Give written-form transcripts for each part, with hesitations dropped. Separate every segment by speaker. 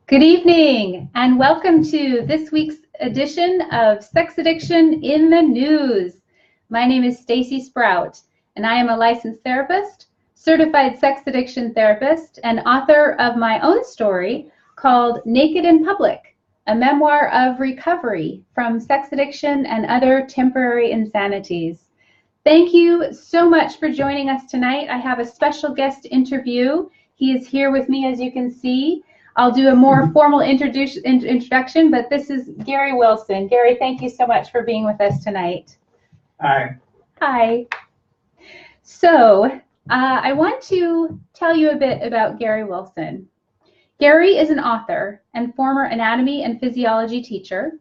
Speaker 1: Good evening, and welcome to this week's edition of Sex Addiction in the News. My name is Stacy Sprout, and I am a licensed therapist, certified sex addiction therapist, and author of my own story called Naked in Public, a memoir of recovery from sex addiction and other temporary insanities. Thank you so much for joining us tonight. I have a special guest interview. He is here with me, as you can see. I'll do a more formal introduction, but this is Gary Wilson. Gary, thank you so much for being with us tonight.
Speaker 2: Hi.
Speaker 1: Hi. So I want to tell you a bit about Gary Wilson. Gary is an author and former anatomy and physiology teacher.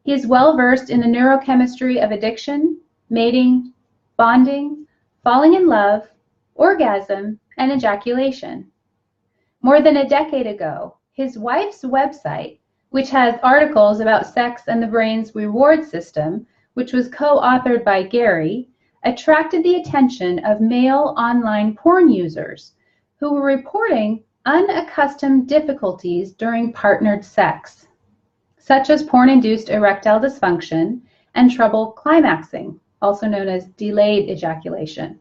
Speaker 1: He is well versed in the neurochemistry of addiction, mating, bonding, falling in love, orgasm, and ejaculation. More than a decade ago, his wife's website, which has articles about sex and the brain's reward system, which was co-authored by Gary, attracted the attention of male online porn users who were reporting unaccustomed difficulties during partnered sex, such as porn-induced erectile dysfunction and trouble climaxing, also known as delayed ejaculation,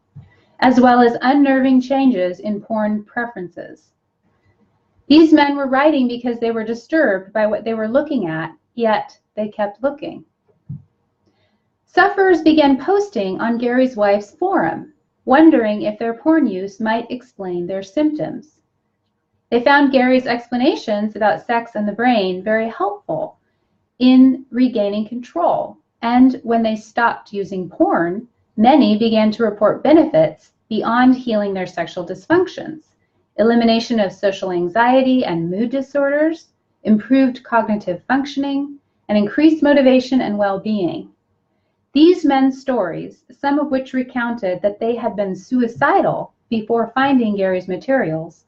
Speaker 1: as well as unnerving changes in porn preferences. These men were writing because they were disturbed by what they were looking at, yet they kept looking. Sufferers began posting on Gary's wife's forum, wondering if their porn use might explain their symptoms. They found Gary's explanations about sex and the brain very helpful in regaining control, and when they stopped using porn, many began to report benefits beyond healing their sexual dysfunctions. Elimination of social anxiety and mood disorders, improved cognitive functioning, and increased motivation and well-being. These men's stories, some of which recounted that they had been suicidal before finding Gary's materials,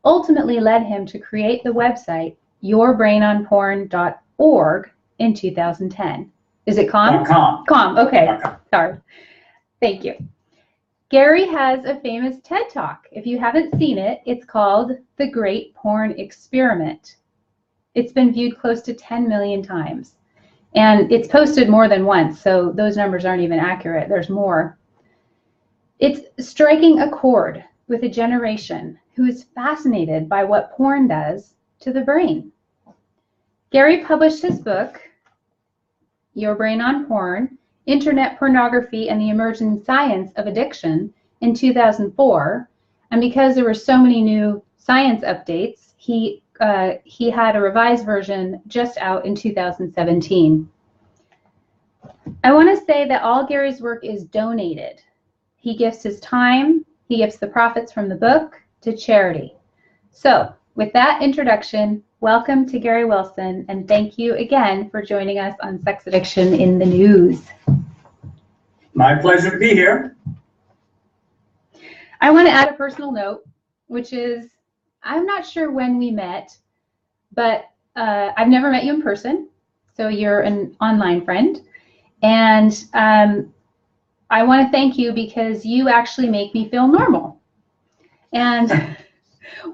Speaker 1: ultimately led him to create the website yourbrainonporn.org in 2010. Is it com? Com, okay. Sorry. Thank you. Gary has a famous TED Talk. If you haven't seen it, it's called The Great Porn Experiment. It's been viewed close to 10 million times. And it's posted more than once, so those numbers aren't even accurate. There's more. It's striking a chord with a generation who is fascinated by what porn does to the brain. Gary published his book, Your Brain on Porn, Internet Pornography and the Emerging Science of Addiction, in 2004, and because there were so many new science updates, he had a revised version just out in 2017. I want to say that all Gary's work is donated. He gives his time, he gives the profits from the book to charity. So, with that introduction, welcome to Gary Wilson, and thank you again for joining us on Sex Addiction in the News.
Speaker 2: My pleasure to be here.
Speaker 1: I want to add a personal note, which is, I'm not sure when we met, but I've never met you in person, so you're an online friend. And I want to thank you because you actually make me feel normal. And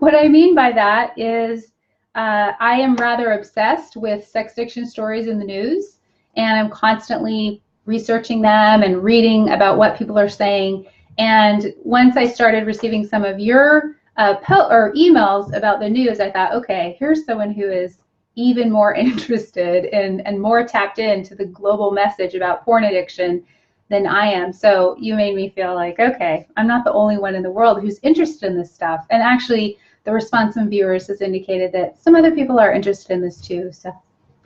Speaker 1: what I mean by that is I am rather obsessed with sex addiction stories in the news, and I'm constantly researching them and reading about what people are saying. And once I started receiving some of your emails about the news, I thought, okay, here's someone who is even more interested in and more tapped into the global message about porn addiction than I am. So you made me feel like, okay, I'm not the only one in the world who's interested in this stuff. And actually, the response from viewers has indicated that some other people are interested in this too.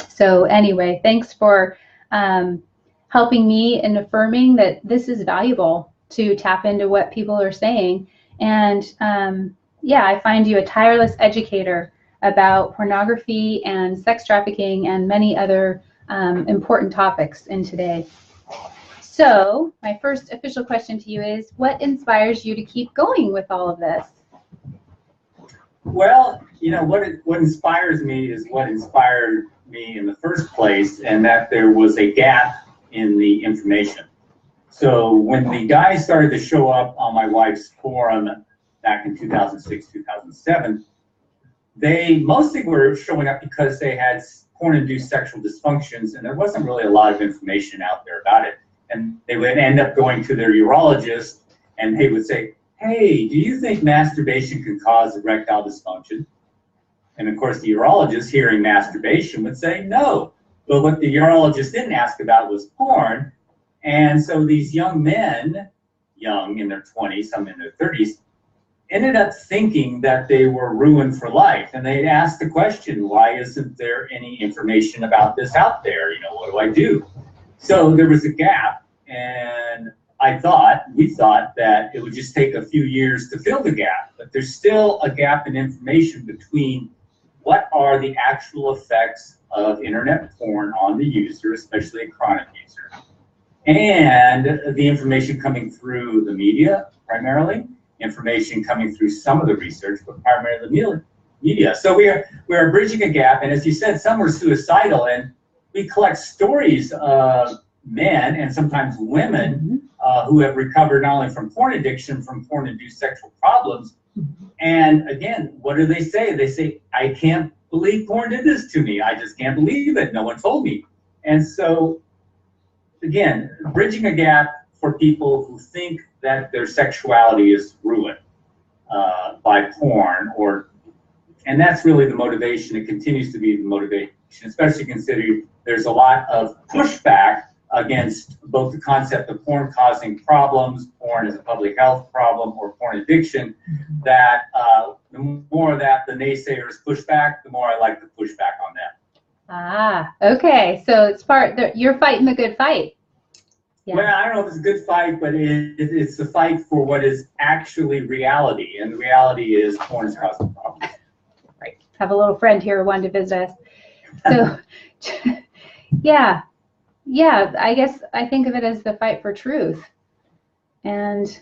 Speaker 1: So anyway, thanks for helping me in affirming that this is valuable to tap into what people are saying. And yeah, I find you a tireless educator about pornography and sex trafficking and many other important topics in today. So my first official question to you is, what inspires you to keep going with all of this?
Speaker 2: Well, you know, what inspires me is what inspired me in the first place, and that there was a gap in the information. So when the guys started to show up on my wife's forum back in 2006, 2007, they mostly were showing up because they had porn-induced sexual dysfunctions, and there wasn't really a lot of information out there about it. And they would end up going to their urologist, and they would say, hey, do you think masturbation can cause erectile dysfunction? And of course, the urologist, hearing masturbation, would say no. But what the urologist didn't ask about was porn. And so these young men, young in their 20s, some in their 30s, ended up thinking that they were ruined for life. And they'd ask the question, why isn't there any information about this out there? You know, what do I do? So there was a gap, and we thought that it would just take a few years to fill the gap. But there's still a gap in information between what are the actual effects of internet porn on the user, especially a chronic user, and the information coming through the media, primarily, information coming through some of the research, but primarily the media. So we are bridging a gap, and as you said, some were suicidal, and we collect stories of men and sometimes women who have recovered not only from porn addiction, from porn-induced sexual problems. And again, what do they say? They say, I can't believe porn did this to me. I just can't believe it. No one told me. And so, again, bridging a gap for people who think that their sexuality is ruined by porn, and that's really the motivation. It continues to be the motivation, especially considering there's a lot of pushback against both the concept of porn causing problems, porn as a public health problem, or porn addiction, that the more that the naysayers push back, the more I like to push back on that.
Speaker 1: Ah, okay. So it's you're fighting the good fight. Yeah.
Speaker 2: Well, I don't know if it's a good fight, but it's a fight for what is actually reality, and the reality is porn is causing problems.
Speaker 1: Right. Have a little friend here who wanted to visit us. So, yeah. Yeah, I guess I think of it as the fight for truth. And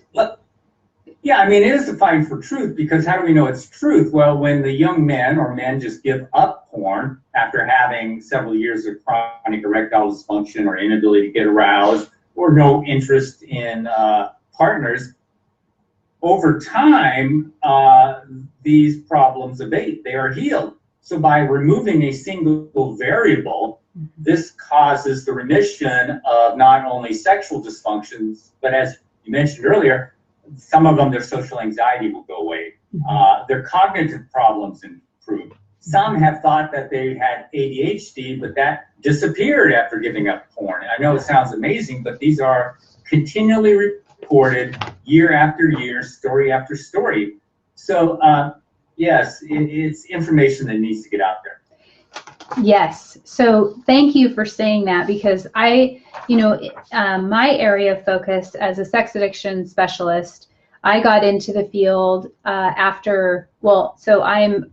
Speaker 2: yeah, I mean, it is the fight for truth, because how do we know it's truth? Well, when the young men or men just give up porn after having several years of chronic erectile dysfunction or inability to get aroused or no interest in partners, over time, these problems abate. They are healed. So by removing a single variable, this causes the remission of not only sexual dysfunctions, but as you mentioned earlier, some of them, their social anxiety will go away. Their cognitive problems improve. Some have thought that they had ADHD, but that disappeared after giving up porn. I know it sounds amazing, but these are continually reported year after year, story after story. So yes, it's information that needs to get out there.
Speaker 1: Yes. So thank you for saying that, because my area of focus as a sex addiction specialist, I got into the field so I'm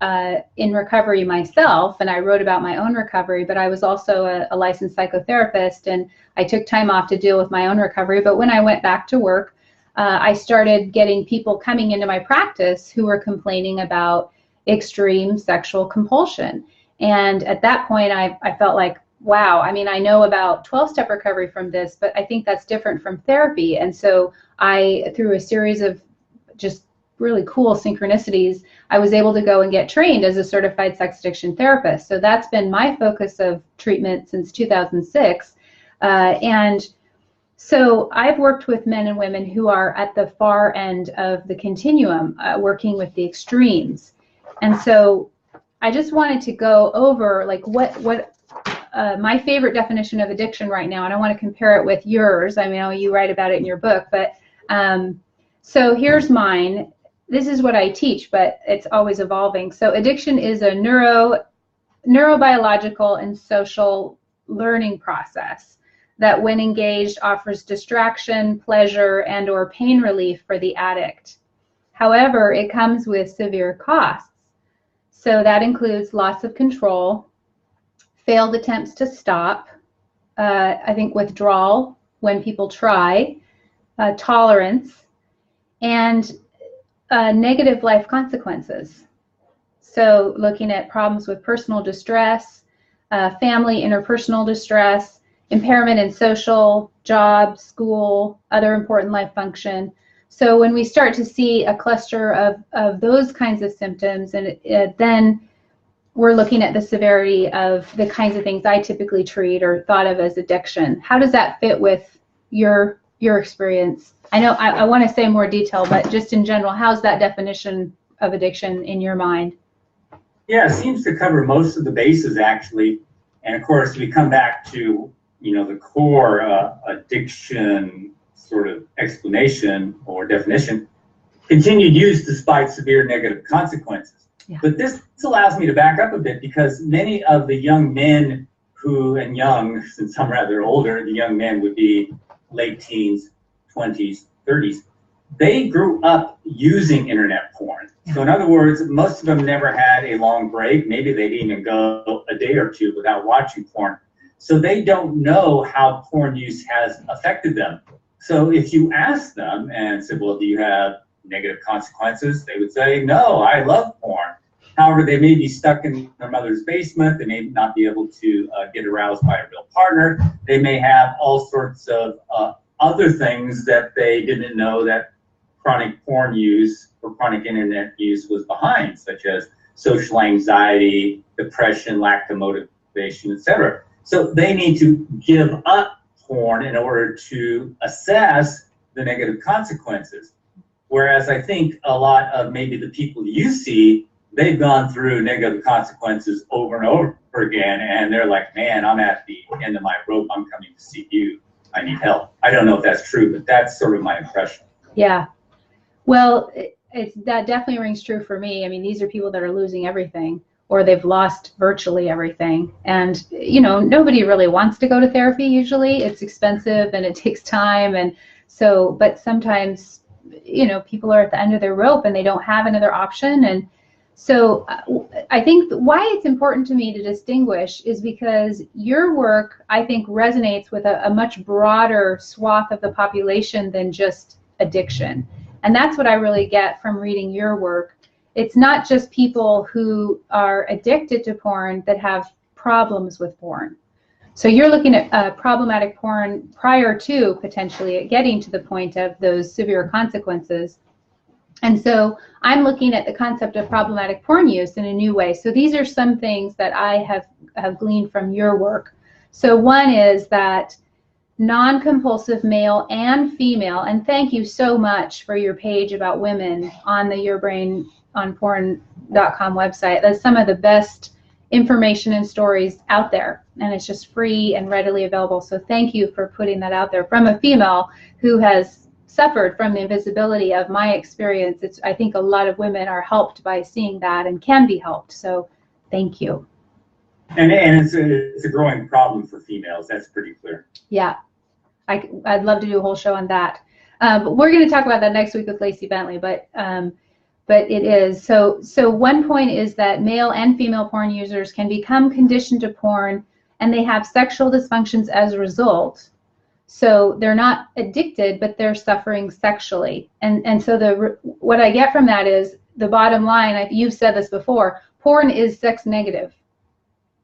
Speaker 1: in recovery myself, and I wrote about my own recovery, but I was also a licensed psychotherapist, and I took time off to deal with my own recovery. But when I went back to work, I started getting people coming into my practice who were complaining about extreme sexual compulsion. And at that point, I felt like, wow, I mean, I know about 12-step recovery from this, but I think that's different from therapy. And so through a series of just really cool synchronicities, I was able to go and get trained as a certified sex addiction therapist. So that's been my focus of treatment since 2006. And so I've worked with men and women who are at the far end of the continuum, working with the extremes. And so I just wanted to go over like what my favorite definition of addiction right now, and I want to compare it with yours. I mean, you write about it in your book, but so here's mine. This is what I teach, but it's always evolving. So addiction is a neurobiological and social learning process that, when engaged, offers distraction, pleasure, and or pain relief for the addict. However, it comes with severe costs. So that includes loss of control, failed attempts to stop, I think withdrawal when people try, tolerance, and negative life consequences. So looking at problems with personal distress, family interpersonal distress, impairment in social, job, school, other important life function. So when we start to see a cluster of those kinds of symptoms, and then we're looking at the severity of the kinds of things I typically treat or thought of as addiction. How does that fit with your experience? I know I want to say more detail, but just in general, how's that definition of addiction in your mind?
Speaker 2: Yeah, it seems to cover most of the bases, actually. And of course, we come back to, the core addiction sort of explanation or definition: continued use despite severe negative consequences. Yeah. But this allows me to back up a bit, because many of the young men since I'm rather older, the young men would be late teens, 20s, 30s. They grew up using internet porn. So in other words, most of them never had a long break. Maybe they didn't even go a day or two without watching porn. So they don't know how porn use has affected them. So if you ask them and said, well, do you have negative consequences? They would say, no, I love porn. However, they may be stuck in their mother's basement. They may not be able to get aroused by a real partner. They may have all sorts of other things that they didn't know that chronic porn use or chronic internet use was behind, such as social anxiety, depression, lack of motivation, etc. So they need to give up porn in order to assess the negative consequences. Whereas I think a lot of maybe the people you see, they've gone through negative consequences over and over again, and they're like, man, I'm at the end of my rope. I'm coming to see you. I need help. I don't know if that's true, but that's sort of my impression.
Speaker 1: Yeah. Well, that definitely rings true for me. I mean, these are people that are losing everything, or they've lost virtually everything. And, nobody really wants to go to therapy usually. It's expensive and it takes time. And so, but sometimes, people are at the end of their rope and they don't have another option. And so I think why it's important to me to distinguish is because your work, I think, resonates with a much broader swath of the population than just addiction. And that's what I really get from reading your work. It's not just people who are addicted to porn that have problems with porn. So you're looking at problematic porn prior to potentially getting to the point of those severe consequences. And so I'm looking at the concept of problematic porn use in a new way. So these are some things that I have gleaned from your work. So one is that non-compulsive male and female, and thank you so much for your page about women on the yourbrainonporn.com website. That's some of the best information and stories out there, and it's just free and readily available. So thank you for putting that out there from a female who has suffered from the invisibility of my experience. I think a lot of women are helped by seeing that and can be helped. So thank you.
Speaker 2: And it's a growing problem for females. That's pretty clear.
Speaker 1: Yeah, I'd love to do a whole show on that. But we're going to talk about that next week with Lacey Bentley. But it is so. One point is that male and female porn users can become conditioned to porn, and they have sexual dysfunctions as a result. So they're not addicted, but they're suffering sexually. And so what I get from that is the bottom line. You've said this before. Porn is sex negative.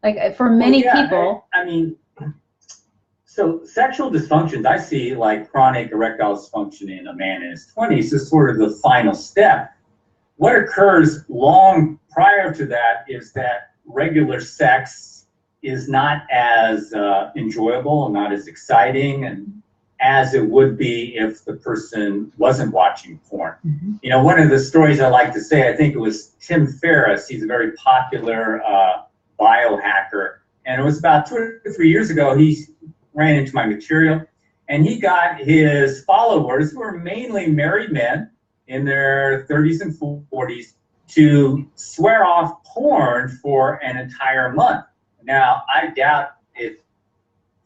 Speaker 1: Like for many people.
Speaker 2: I mean, so sexual dysfunctions, I see like chronic erectile dysfunction in a man in his 20s is sort of the final step. What occurs long prior to that is that regular sex is not as enjoyable, not as exciting, and as it would be if the person wasn't watching porn. Mm-hmm. One of the stories I like to say, I think it was Tim Ferriss. He's a very popular biohacker, and it was about 2 or 3 years ago. He ran into my material, and he got his followers, who were mainly married men in their 30s and 40s, to swear off porn for an entire month. Now, I doubt if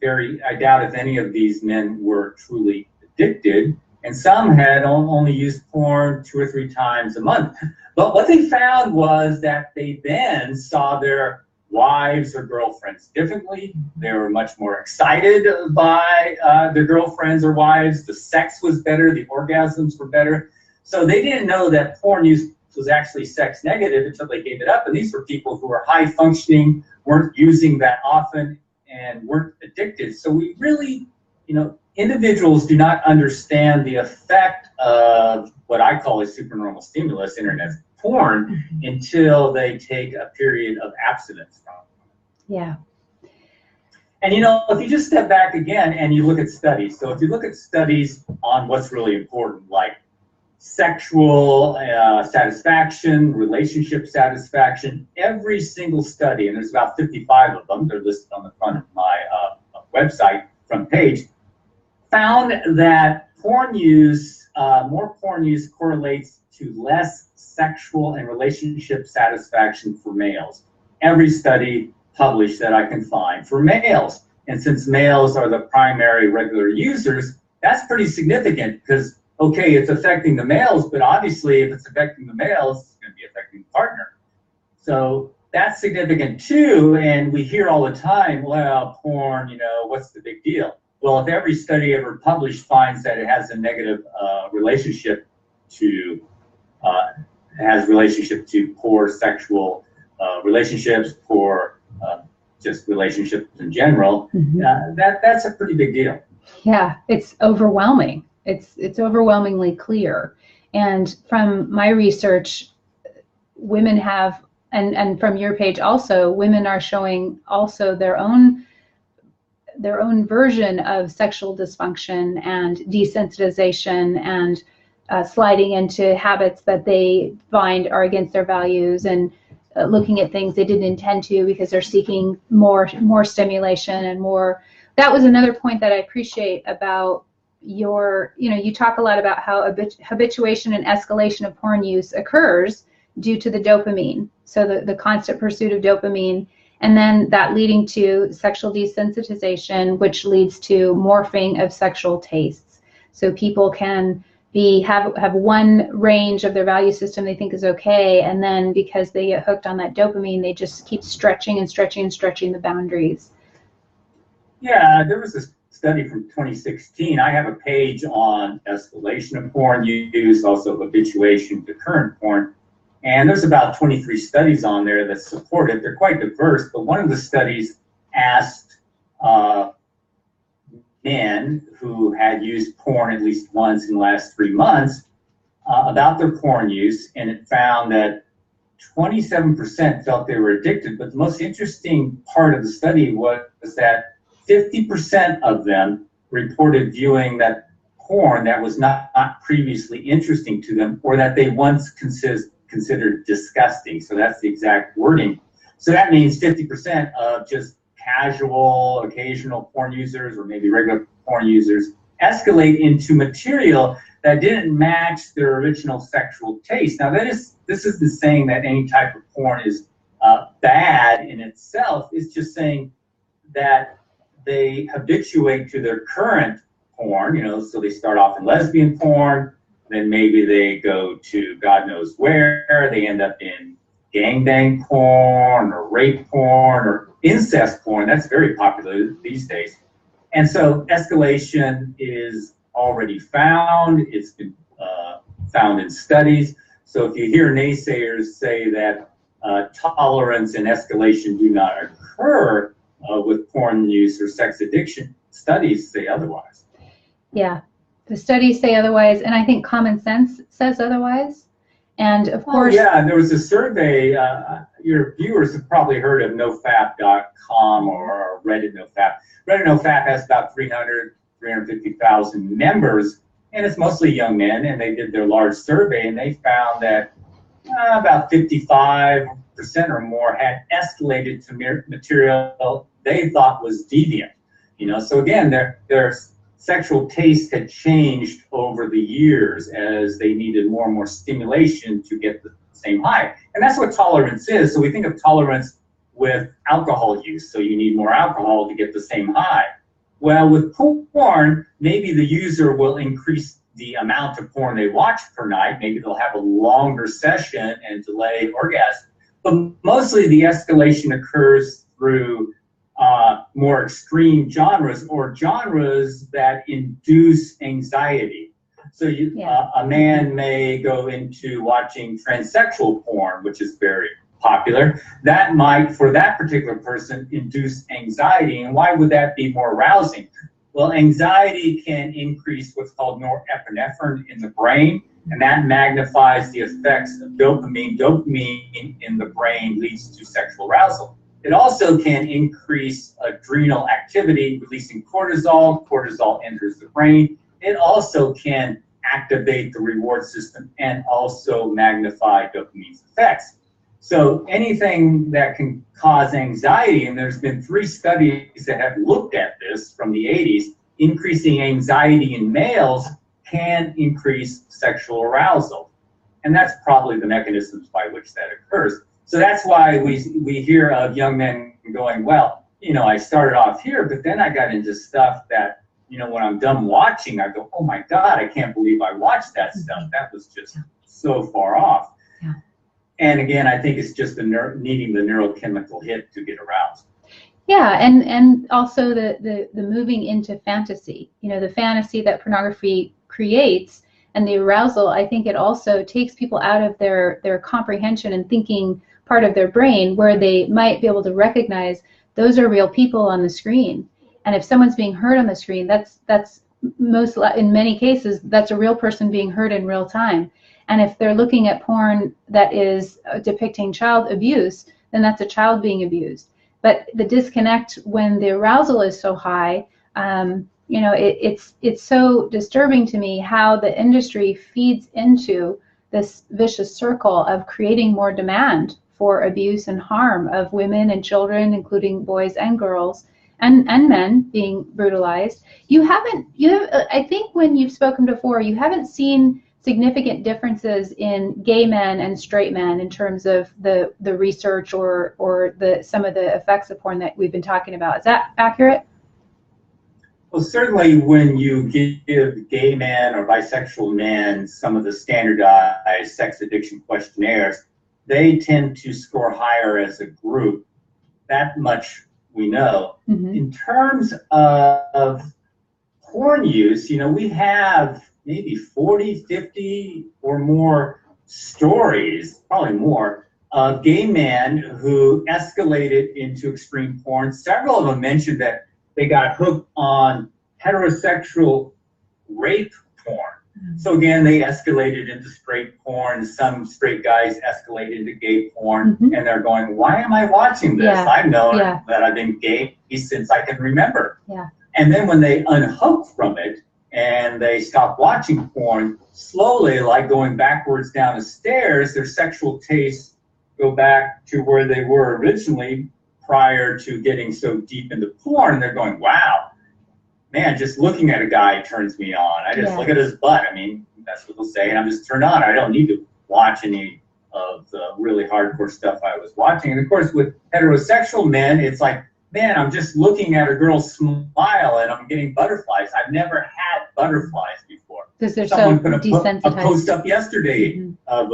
Speaker 2: any of these men were truly addicted, and some had only used porn 2 or 3 times a month. But what they found was that they then saw their wives or girlfriends differently. They were much more excited by their girlfriends or wives. The sex was better. The orgasms were better. So they didn't know that porn use was actually sex negative until they gave it up. And these were people who were high functioning, weren't using that often, and weren't addicted. So we really, individuals do not understand the effect of what I call a supernormal stimulus, internet porn until they take a period of abstinence from it.
Speaker 1: Yeah.
Speaker 2: And you know, if you just step back again and you look at studies, so if you look at studies on what's really important, like sexual satisfaction, relationship satisfaction, every single study, and there's about 55 of them, they're listed on the front of my website front page, found that porn use, more porn use correlates to less sexual and relationship satisfaction for males. Every study published that I can find for males. And since males are the primary regular users, that's pretty significant because, okay, it's affecting the males, but obviously if it's affecting the males, it's going to be affecting the partner. So that's significant too, and we hear all the time, well, porn, you know, what's the big deal? Well, if every study ever published finds that it has a negative relationship to poor sexual relationships, poor just relationships in general, that's a pretty big deal.
Speaker 1: Yeah, it's overwhelming. It's overwhelmingly clear. And from my research, women have, and from your page also, women are showing also their own version of sexual dysfunction and desensitization and sliding into habits that they find are against their values and looking at things they didn't intend to because they're seeking more stimulation and more. That was another point that I appreciate about your, you know, you talk a lot about how habituation and escalation of porn use occurs due to the dopamine. So the constant pursuit of dopamine, and then that leading to sexual desensitization, which leads to morphing of sexual tastes. So people can have one range of their value system they think is okay, and then because they get hooked on that dopamine, they just keep stretching and stretching and stretching the boundaries.
Speaker 2: Yeah, there was a study from 2016. I have a page on escalation of porn use, also habituation to current porn. And there's about 23 studies on there that support it. They're quite diverse, but one of the studies asked men who had used porn at least once in the last 3 months about their porn use, and it found that 27% felt they were addicted. But the most interesting part of the study was that 50% of them reported viewing that porn that was not previously interesting to them or that they once considered disgusting. So that's the exact wording. So that means 50% of just casual, occasional porn users or maybe regular porn users escalate into material that didn't match their original sexual taste. Now this isn't saying that any type of porn is bad in itself. It's just saying that they habituate to their current porn, you know, so they start off in lesbian porn, then maybe they go to God knows where, they end up in gangbang porn or rape porn or incest porn. That's very popular these days. And so escalation is already found. It's been found in studies. So if you hear naysayers say that tolerance and escalation do not occur with porn use or sex addiction, studies say otherwise.
Speaker 1: Yeah, the studies say otherwise, and I think common sense says otherwise. And of course,
Speaker 2: yeah, there was a survey. Your viewers have probably heard of nofap.com or Reddit NoFap. Reddit NoFap has about 350,000 members, and it's mostly young men. And they did their large survey, and they found that about 55% or more had escalated to material they thought was deviant. You know, so again, their sexual taste had changed over the years as they needed more and more stimulation to get the same high. And that's what tolerance is. So we think of tolerance with alcohol use. So you need more alcohol to get the same high. Well, with porn, maybe the user will increase the amount of porn they watch per night. Maybe they'll have a longer session and delay orgasm. But mostly the escalation occurs through more extreme genres or genres that induce anxiety. So a man may go into watching transsexual porn, which is very popular. That might, for that particular person, induce anxiety. And why would that be more arousing? Well, anxiety can increase what's called norepinephrine in the brain, and that magnifies the effects of dopamine. Dopamine in the brain leads to sexual arousal. It also can increase adrenal activity, releasing cortisol. Cortisol enters the brain. It also can activate the reward system and also magnify dopamine's effects. So anything that can cause anxiety, and there's been 3 studies that have looked at this from the 80s, increasing anxiety in males can increase sexual arousal. And that's probably the mechanisms by which that occurs. So that's why we hear of young men going, well, I started off here, but then I got into stuff that, when I'm done watching, I go, oh my God, I can't believe I watched that stuff. That was just so far off.
Speaker 1: Yeah.
Speaker 2: And again, I think it's just needing the neurochemical hit to get aroused.
Speaker 1: Yeah, and also the moving into fantasy, the fantasy that pornography creates and the arousal. I think it also takes people out of their comprehension and thinking part of their brain, where they might be able to recognize those are real people on the screen. And if someone's being heard on the screen, that's in many cases, that's a real person being heard in real time. And if they're looking at porn that is depicting child abuse, then that's a child being abused. But the disconnect when the arousal is so high, it's so disturbing to me how the industry feeds into this vicious circle of creating more demand for abuse and harm of women and children, including boys and girls, and men being brutalized. I think when you've spoken before, you haven't seen significant differences in gay men and straight men in terms of the research or some of the effects of porn that we've been talking about. Is that accurate?
Speaker 2: Well, certainly when you give gay men or bisexual men some of the standardized sex addiction questionnaires, they tend to score higher as a group. That much we know. Mm-hmm. In terms of porn use, we have maybe 40, 50 or more stories, probably more, of gay men who escalated into extreme porn. Several of them mentioned that they got hooked on heterosexual rape porn. Mm-hmm. So again, they escalated into straight porn. Some straight guys escalated into gay porn, mm-hmm. and they're going, why am I watching this? Yeah. I've known that I've been gay since I can remember.
Speaker 1: Yeah.
Speaker 2: And then when they unhook from it, and they stop watching porn, slowly, like going backwards down the stairs, their sexual tastes go back to where they were originally prior to getting so deep into porn. And they're going, wow, man, just looking at a guy turns me on. I just look at his butt. I mean, that's what they'll say, and I'm just turned on. I don't need to watch any of the really hardcore stuff I was watching. And of course, with heterosexual men, it's like, man, I'm just looking at a girl smile and I'm getting butterflies. I've never had butterflies before.
Speaker 1: Because they're
Speaker 2: Someone
Speaker 1: so desensitized.
Speaker 2: Put a post up yesterday, mm-hmm. of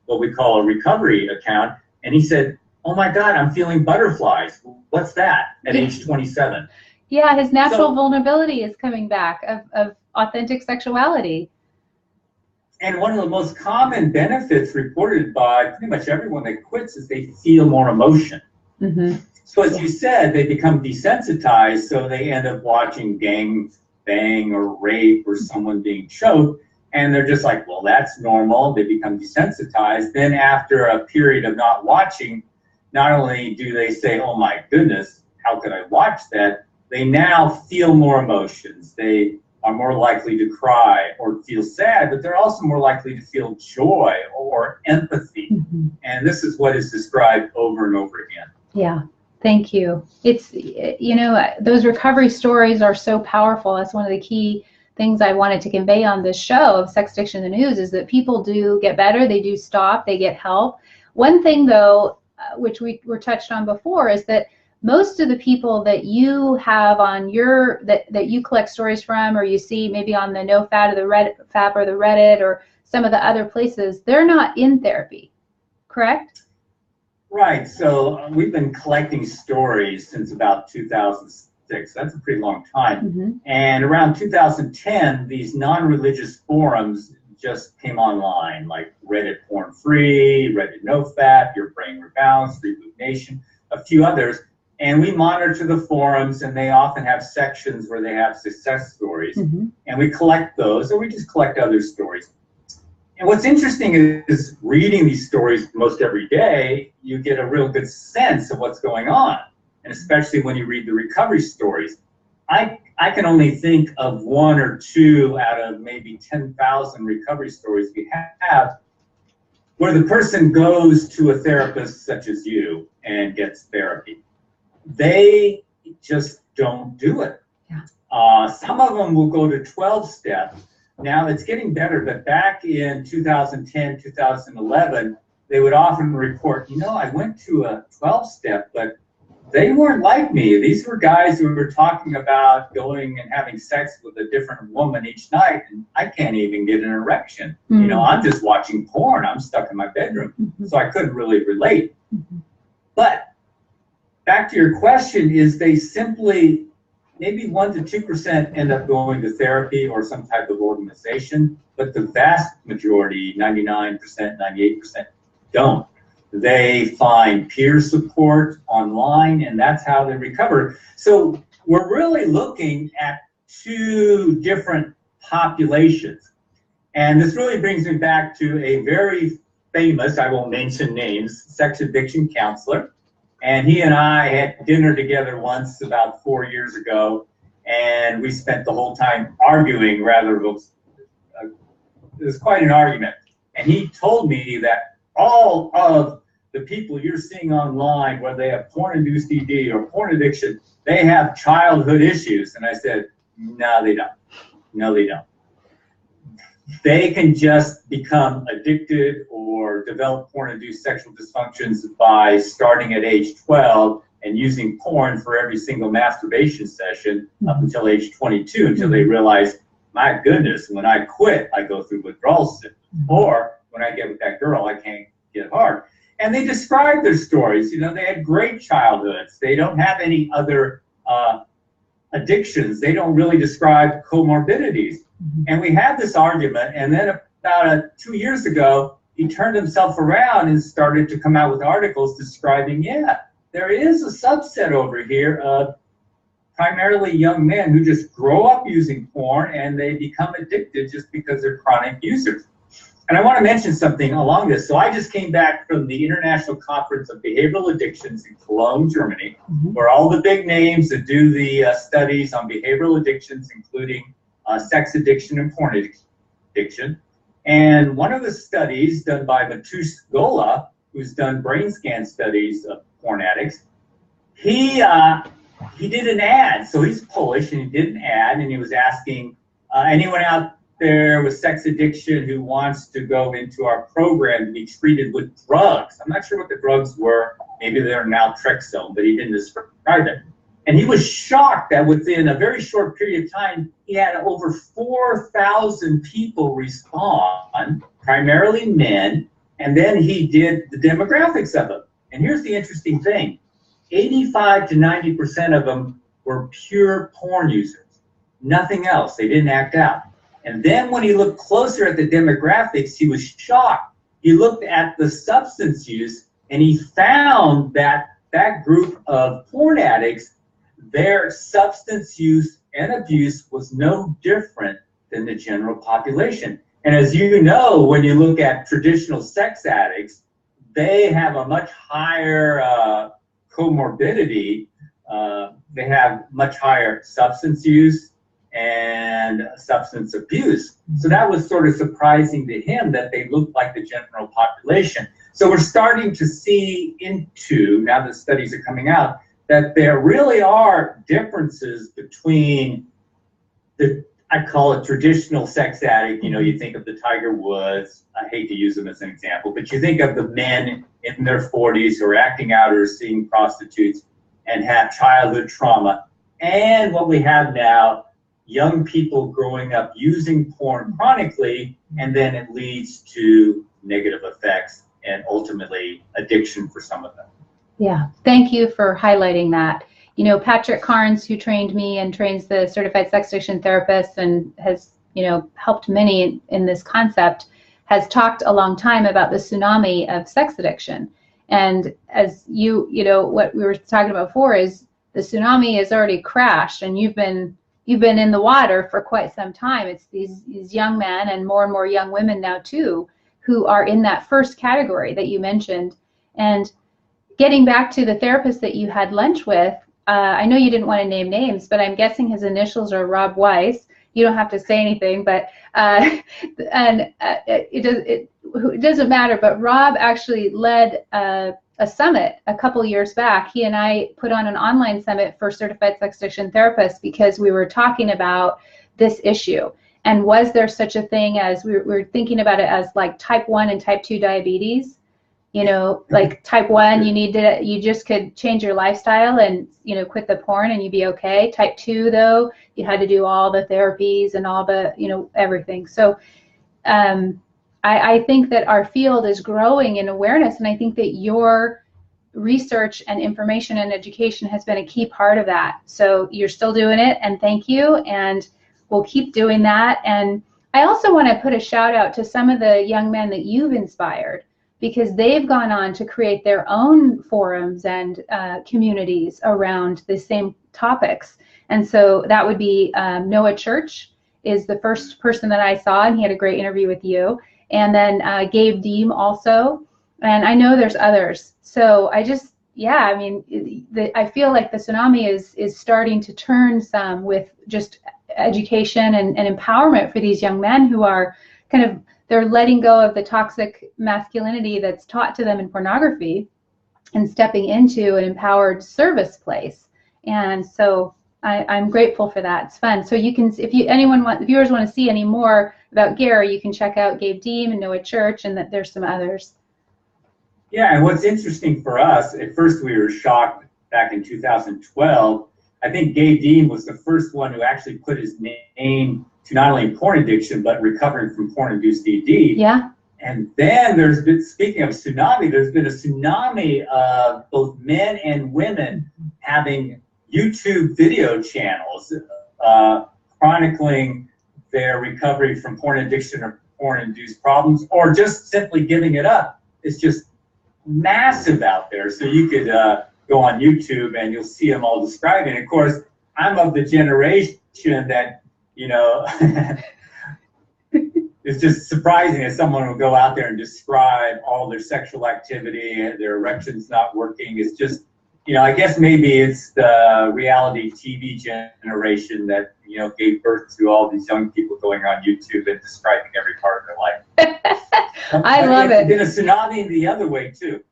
Speaker 2: what we call a recovery account, and he said, oh my God, I'm feeling butterflies. What's that at age 27?
Speaker 1: Yeah, his natural vulnerability is coming back of authentic sexuality.
Speaker 2: And one of the most common benefits reported by pretty much everyone that quits is they feel more emotion. Mm-hmm. So as you said, they become desensitized, so they end up watching gang bang or rape or someone being choked, and they're just like, well, that's normal. They become desensitized. Then after a period of not watching, not only do they say, oh my goodness, how could I watch that? They now feel more emotions. They are more likely to cry or feel sad, but they're also more likely to feel joy or empathy. Mm-hmm. And this is what is described over and over again.
Speaker 1: Yeah. Thank you. It's, those recovery stories are so powerful. That's one of the key things I wanted to convey on this show of Sex Addiction in the News, is that people do get better, they do stop, they get help. One thing though, which we were touched on before, is that most of the people that you have on that you collect stories from, or you see maybe on the NoFap or the Reddit or some of the other places, they're not in therapy, correct?
Speaker 2: Right, so we've been collecting stories since about 2006. That's a pretty long time. Mm-hmm. And around 2010, these non-religious forums just came online, like Reddit Porn Free, Reddit NoFap, Your Brain Rebalance, Reboot Nation, a few others. And we monitor the forums, and they often have sections where they have success stories. And we collect those, or we just collect other stories. And what's interesting is reading these stories most every day, you get a real good sense of what's going on. And especially when you read the recovery stories. I can only think of one or two out of maybe 10,000 recovery stories we have where the person goes to a therapist such as you and gets therapy. They just don't do it. Some of them will go to 12-step. Now it's getting better, but back in 2010, 2011, they would often report, I went to a 12-step, but they weren't like me. These were guys who were talking about going and having sex with a different woman each night, and I can't even get an erection. I'm just watching porn. I'm stuck in my bedroom. So I couldn't really relate. But back to your question, is they simply, maybe 1% to 2% end up going to therapy or some type of organization, but the vast majority, 99%, 98%, don't. They find peer support online, and that's how they recover. So we're really looking at two different populations. And this really brings me back to a very famous, I won't mention names, sex addiction counselor. And he and I had dinner together once about 4 years ago, and we spent the whole time arguing, it was quite an argument. And he told me that all of the people you're seeing online, whether they have porn-induced ED or porn addiction, they have childhood issues. And I said, no, they don't. No, they don't. They can just become addicted or develop porn-induced sexual dysfunctions by starting at age 12 and using porn for every single masturbation session up until age 22, until they realize, my goodness, when I quit, I go through withdrawal symptoms. Or when I get with that girl, I can't get hard. And they describe their stories. They had great childhoods. They don't have any other addictions. They don't really describe comorbidities. And we had this argument, and then about 2 years ago, he turned himself around and started to come out with articles describing, there is a subset over here of primarily young men who just grow up using porn and they become addicted just because they're chronic users. And I want to mention something along this. So I just came back from the International Conference of Behavioral Addictions in Cologne, Germany, where all the big names that do the studies on behavioral addictions, including sex addiction and porn addiction. And one of the studies done by Matusz Gola, who's done brain scan studies of porn addicts, he did an ad. So he's Polish, and he did an ad, and he was asking anyone out there with sex addiction who wants to go into our program to be treated with drugs. I'm not sure what the drugs were. Maybe they're naltrexone, but he didn't describe it. And he was shocked that within a very short period of time, he had over 4,000 people respond, primarily men, and then he did the demographics of them. And here's the interesting thing. 85 to 90% of them were pure porn users. Nothing else. They didn't act out. And then when he looked closer at the demographics, he was shocked. He looked at the substance use, and he found that that group of porn addicts, their substance use and abuse was no different than the general population. And as you know, when you look at traditional sex addicts, they have a much higher comorbidity. They have much higher substance use and substance abuse. So that was sort of surprising to him that they looked like the general population. So we're starting to see into, now that studies are coming out, that there really are differences between the, I call it traditional sex addict. You think of the Tiger Woods. I hate to use them as an example, but you think of the men in their 40s who are acting out or seeing prostitutes and have childhood trauma. And what we have now, young people growing up using porn chronically, and then it leads to negative effects and ultimately addiction for some of them.
Speaker 1: Yeah, thank you for highlighting that. Patrick Carnes, who trained me and trains the certified sex addiction therapists and has, helped many in this concept, has talked a long time about the tsunami of sex addiction. And as you know, what we were talking about before is the tsunami has already crashed, and you've been in the water for quite some time. It's these young men and more young women now too, who are in that first category that you mentioned. And getting back to the therapist that you had lunch with, I know you didn't want to name names, but I'm guessing his initials are Rob Weiss. You don't have to say anything, but it doesn't matter. But Rob actually led a summit a couple years back. He and I put on an online summit for certified sex addiction therapists because we were talking about this issue. And was there such a thing as, we were thinking about it as like type 1 and type 2 diabetes? You know, like type 1, you just could change your lifestyle and, you know, quit the porn and you'd be okay. Type 2, though, you had to do all the therapies and all the, you know, everything. So I think that our field is growing in awareness, and I think that your research and information and education has been a key part of that. So you're still doing it, and thank you, and we'll keep doing that. And I also want to put a shout out to some of the young men that you've inspired, because they've gone on to create their own forums and communities around the same topics. And so that would be Noah Church is the first person that I saw, and he had a great interview with you. And then Gabe Deem also, and I know there's others. So I just, yeah, I mean, I feel like the tsunami is starting to turn some with just education and empowerment for these young men who are kind of, they're letting go of the toxic masculinity that's taught to them in pornography and stepping into an empowered service place. And so I'm grateful for that. It's fun. So you can, if viewers want to see any more about Gary, you can check out Gabe Deem and Noah Church, and that there's some others.
Speaker 2: Yeah, and what's interesting for us, at first we were shocked back in 2012. I think Gabe Deem was the first one who actually put his name to not only porn addiction, but recovering from porn-induced ED. Yeah. And then there's been, speaking of tsunami, there's been a tsunami of both men and women having YouTube video channels chronicling their recovery from porn addiction or porn-induced problems, or just simply giving it up. It's just massive out there. So you could go on YouTube and you'll see them all describing. Of course, I'm of the generation that, you know, it's just surprising that someone will go out there and describe all their sexual activity, their erections not working. It's just, you know, I guess maybe it's the reality TV generation that, you know, gave birth to all these young people going on YouTube and describing every part of their life.
Speaker 1: I love it.
Speaker 2: It's been a tsunami the other way too.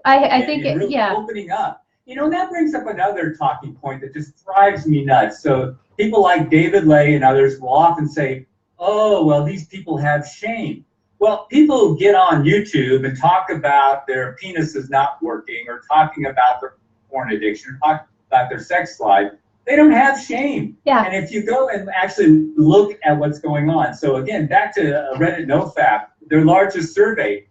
Speaker 1: I think it,
Speaker 2: really
Speaker 1: yeah.
Speaker 2: Opening up. You know, that brings up another talking point that just drives me nuts. So people like David Lay and others will often say, oh, well, these people have shame. Well, people who get on YouTube and talk about their penises not working, or talking about their porn addiction, or talk about their sex life, they don't have shame. Yeah. And if you go and actually look at what's going on, so again, back to Reddit NoFap, their largest survey,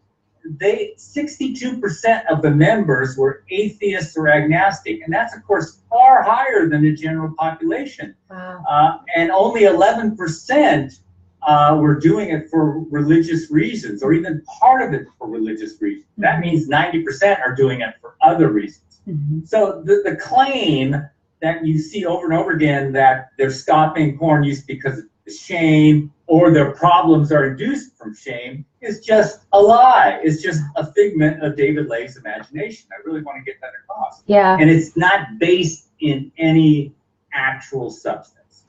Speaker 2: 62% of the members were atheists or agnostic, and that's of course far higher than the general population. Wow. And only 11% were doing it for religious reasons, or even part of it for religious reasons. Mm-hmm. That means 90% are doing it for other reasons. Mm-hmm. So the claim that you see over and over again that they're stopping porn use because of shame, or their problems are induced from shame, is just a lie. It's just a figment of David Lay's imagination. I really want to get that across. Yeah. And it's not based in any actual substance.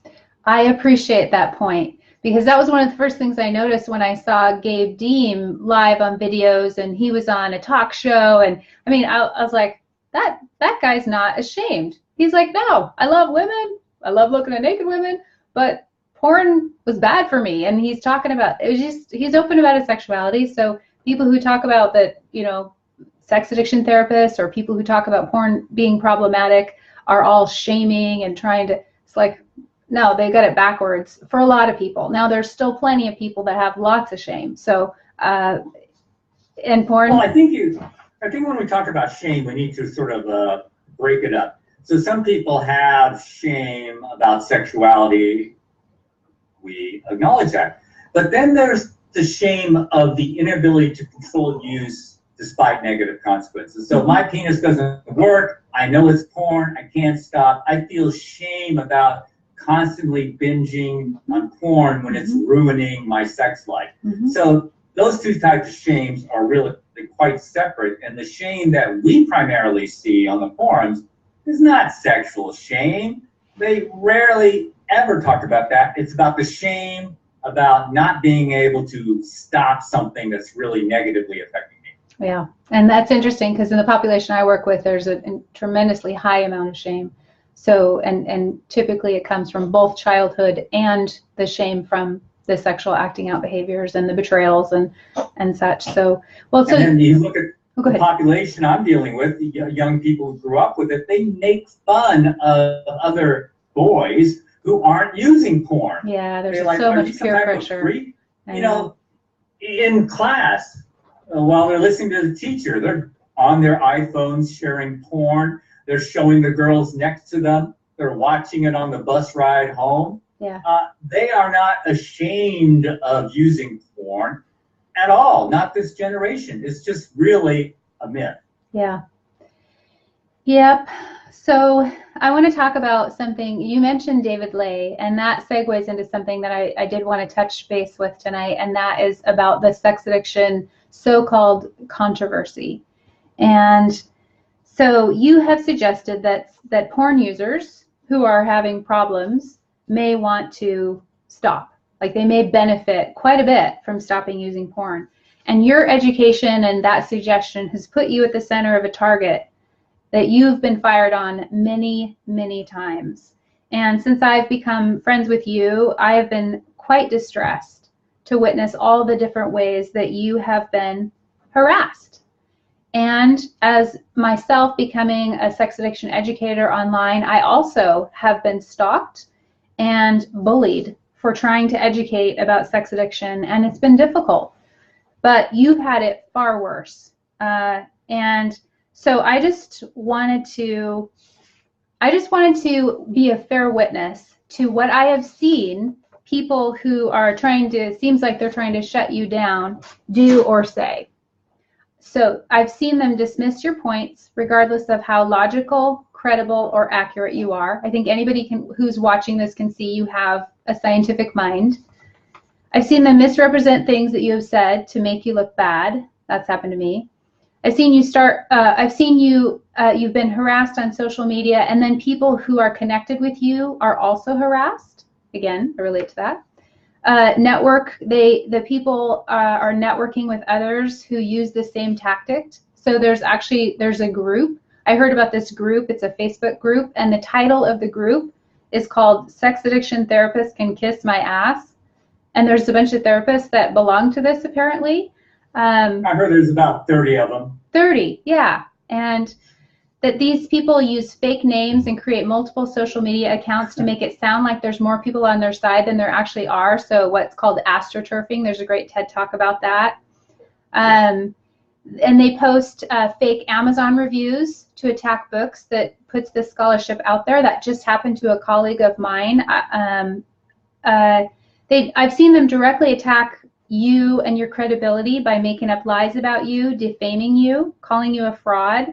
Speaker 1: I appreciate that point, because that was one of the first things I noticed when I saw Gabe Deem live on videos, and he was on a talk show. And I mean, I was like, that guy's not ashamed. He's like, no, I love women. I love looking at naked women, but porn was bad for me. And he's talking about, it was just, he's open about his sexuality. So people who talk about that, you know, sex addiction therapists or people who talk about porn being problematic are all shaming and trying to, it's like, no, they got it backwards for a lot of people. Now there's still plenty of people that have lots of shame. So, in porn.
Speaker 2: Well, I think when we talk about shame, we need to sort of break it up. So some people have shame about sexuality. We acknowledge that. But then there's the shame of the inability to control use despite negative consequences. So my penis doesn't work. I know it's porn. I can't stop. I feel shame about constantly binging on porn when it's ruining my sex life. So those two types of shames are really quite separate. And the shame that we primarily see on the forums is not sexual shame. They rarely ever talk about that. It's about the shame about not being able to stop something that's really negatively affecting me.
Speaker 1: Yeah, and that's interesting because in the population I work with, there's a tremendously high amount of shame. So, and typically it comes from both childhood and the shame from the sexual acting out behaviors and the betrayals and such. So, well, so.
Speaker 2: And then you look at
Speaker 1: the
Speaker 2: population I'm dealing with, the young people who grew up with it, they make fun of other boys who aren't using porn.
Speaker 1: Yeah, there's so much peer pressure.
Speaker 2: You know, in class, while they're listening to the teacher, they're on their iPhones sharing porn. They're showing the girls next to them. They're watching it on the bus ride home.
Speaker 1: Yeah.
Speaker 2: They are not ashamed of using porn at all. Not this generation. It's just really a myth.
Speaker 1: Yeah. Yep. So I want to talk about something. You mentioned David Lay, and that segues into something that I did want to touch base with tonight, and that is about the sex addiction so-called controversy. And so you have suggested that porn users who are having problems may want to stop. Like they may benefit quite a bit from stopping using porn. And your education and that suggestion has put you at the center of a target that you've been fired on many, many times. And since I've become friends with you, I have been quite distressed to witness all the different ways that you have been harassed. And as myself becoming a sex addiction educator online, I also have been stalked and bullied for trying to educate about sex addiction, and it's been difficult. But you've had it far worse. And so I just wanted to be a fair witness to what I have seen people who are seems like they're trying to shut you down, do or say. So I've seen them dismiss your points regardless of how logical, credible, or accurate you are. I think anybody who's watching this can see you have a scientific mind. I've seen them misrepresent things that you have said to make you look bad. That's happened to me. I've seen you've been harassed on social media, and then people who are connected with you are also harassed. Again, I relate to that. The people are networking with others who use the same tactic. So there's a group. I heard about this group. It's a Facebook group, and the title of the group is called Sex Addiction Therapists Can Kiss My Ass. And there's a bunch of therapists that belong to this apparently.
Speaker 2: I heard there's about 30 of them.
Speaker 1: 30, yeah. And that these people use fake names and create multiple social media accounts to make it sound like there's more people on their side than there actually are. So what's called astroturfing. There's a great TED Talk about that. And they post fake Amazon reviews to attack books that puts this scholarship out there. That just happened to a colleague of mine. I've seen them directly attack you and your credibility by making up lies about you, defaming you, calling you a fraud,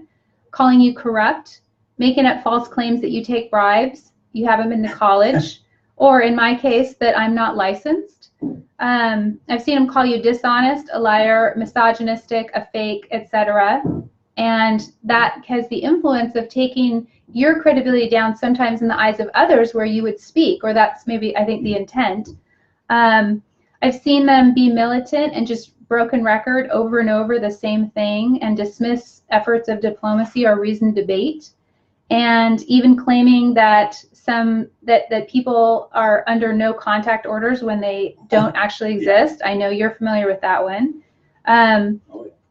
Speaker 1: calling you corrupt, making up false claims that you take bribes, you haven't been to college, or in my case, that I'm not licensed. I've seen them call you dishonest, a liar, misogynistic, a fake, etc. And that has the influence of taking your credibility down sometimes in the eyes of others where you would speak, or that's maybe, I think, the intent. I've seen them be militant and just broken record over and over the same thing and dismiss efforts of diplomacy or reasoned debate, and even claiming that that people are under no contact orders when they don't actually exist. I know you're familiar with that one.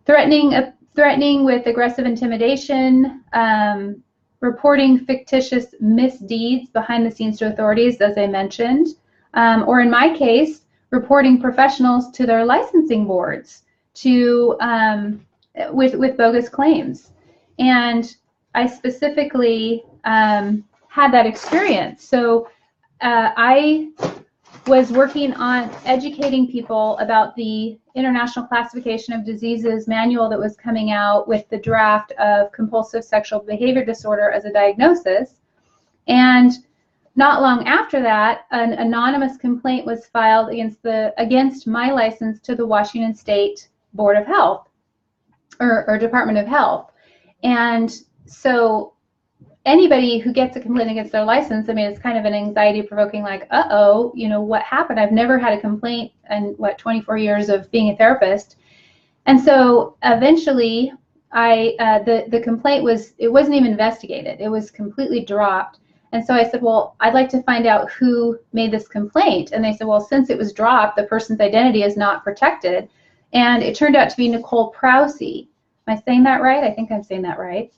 Speaker 1: Threatening with aggressive intimidation, reporting fictitious misdeeds behind the scenes to authorities, as I mentioned, or in my case, reporting professionals to their licensing boards with bogus claims. And I specifically had that experience. So I was working on educating people about the International Classification of Diseases manual that was coming out with the draft of compulsive sexual behavior disorder as a diagnosis. And not long after that, an anonymous complaint was filed against my license to the Washington State Board of Health, or Department of Health. And so anybody who gets a complaint against their license, I mean, it's kind of an anxiety-provoking, like, uh-oh, you know, what happened? I've never had a complaint in, 24 years of being a therapist. And so eventually, the complaint wasn't even investigated. It was completely dropped. And so I said, well, I'd like to find out who made this complaint. And they said, well, since it was dropped, the person's identity is not protected. And it turned out to be Nicole Prause. Am I saying that right? I think I'm saying that right.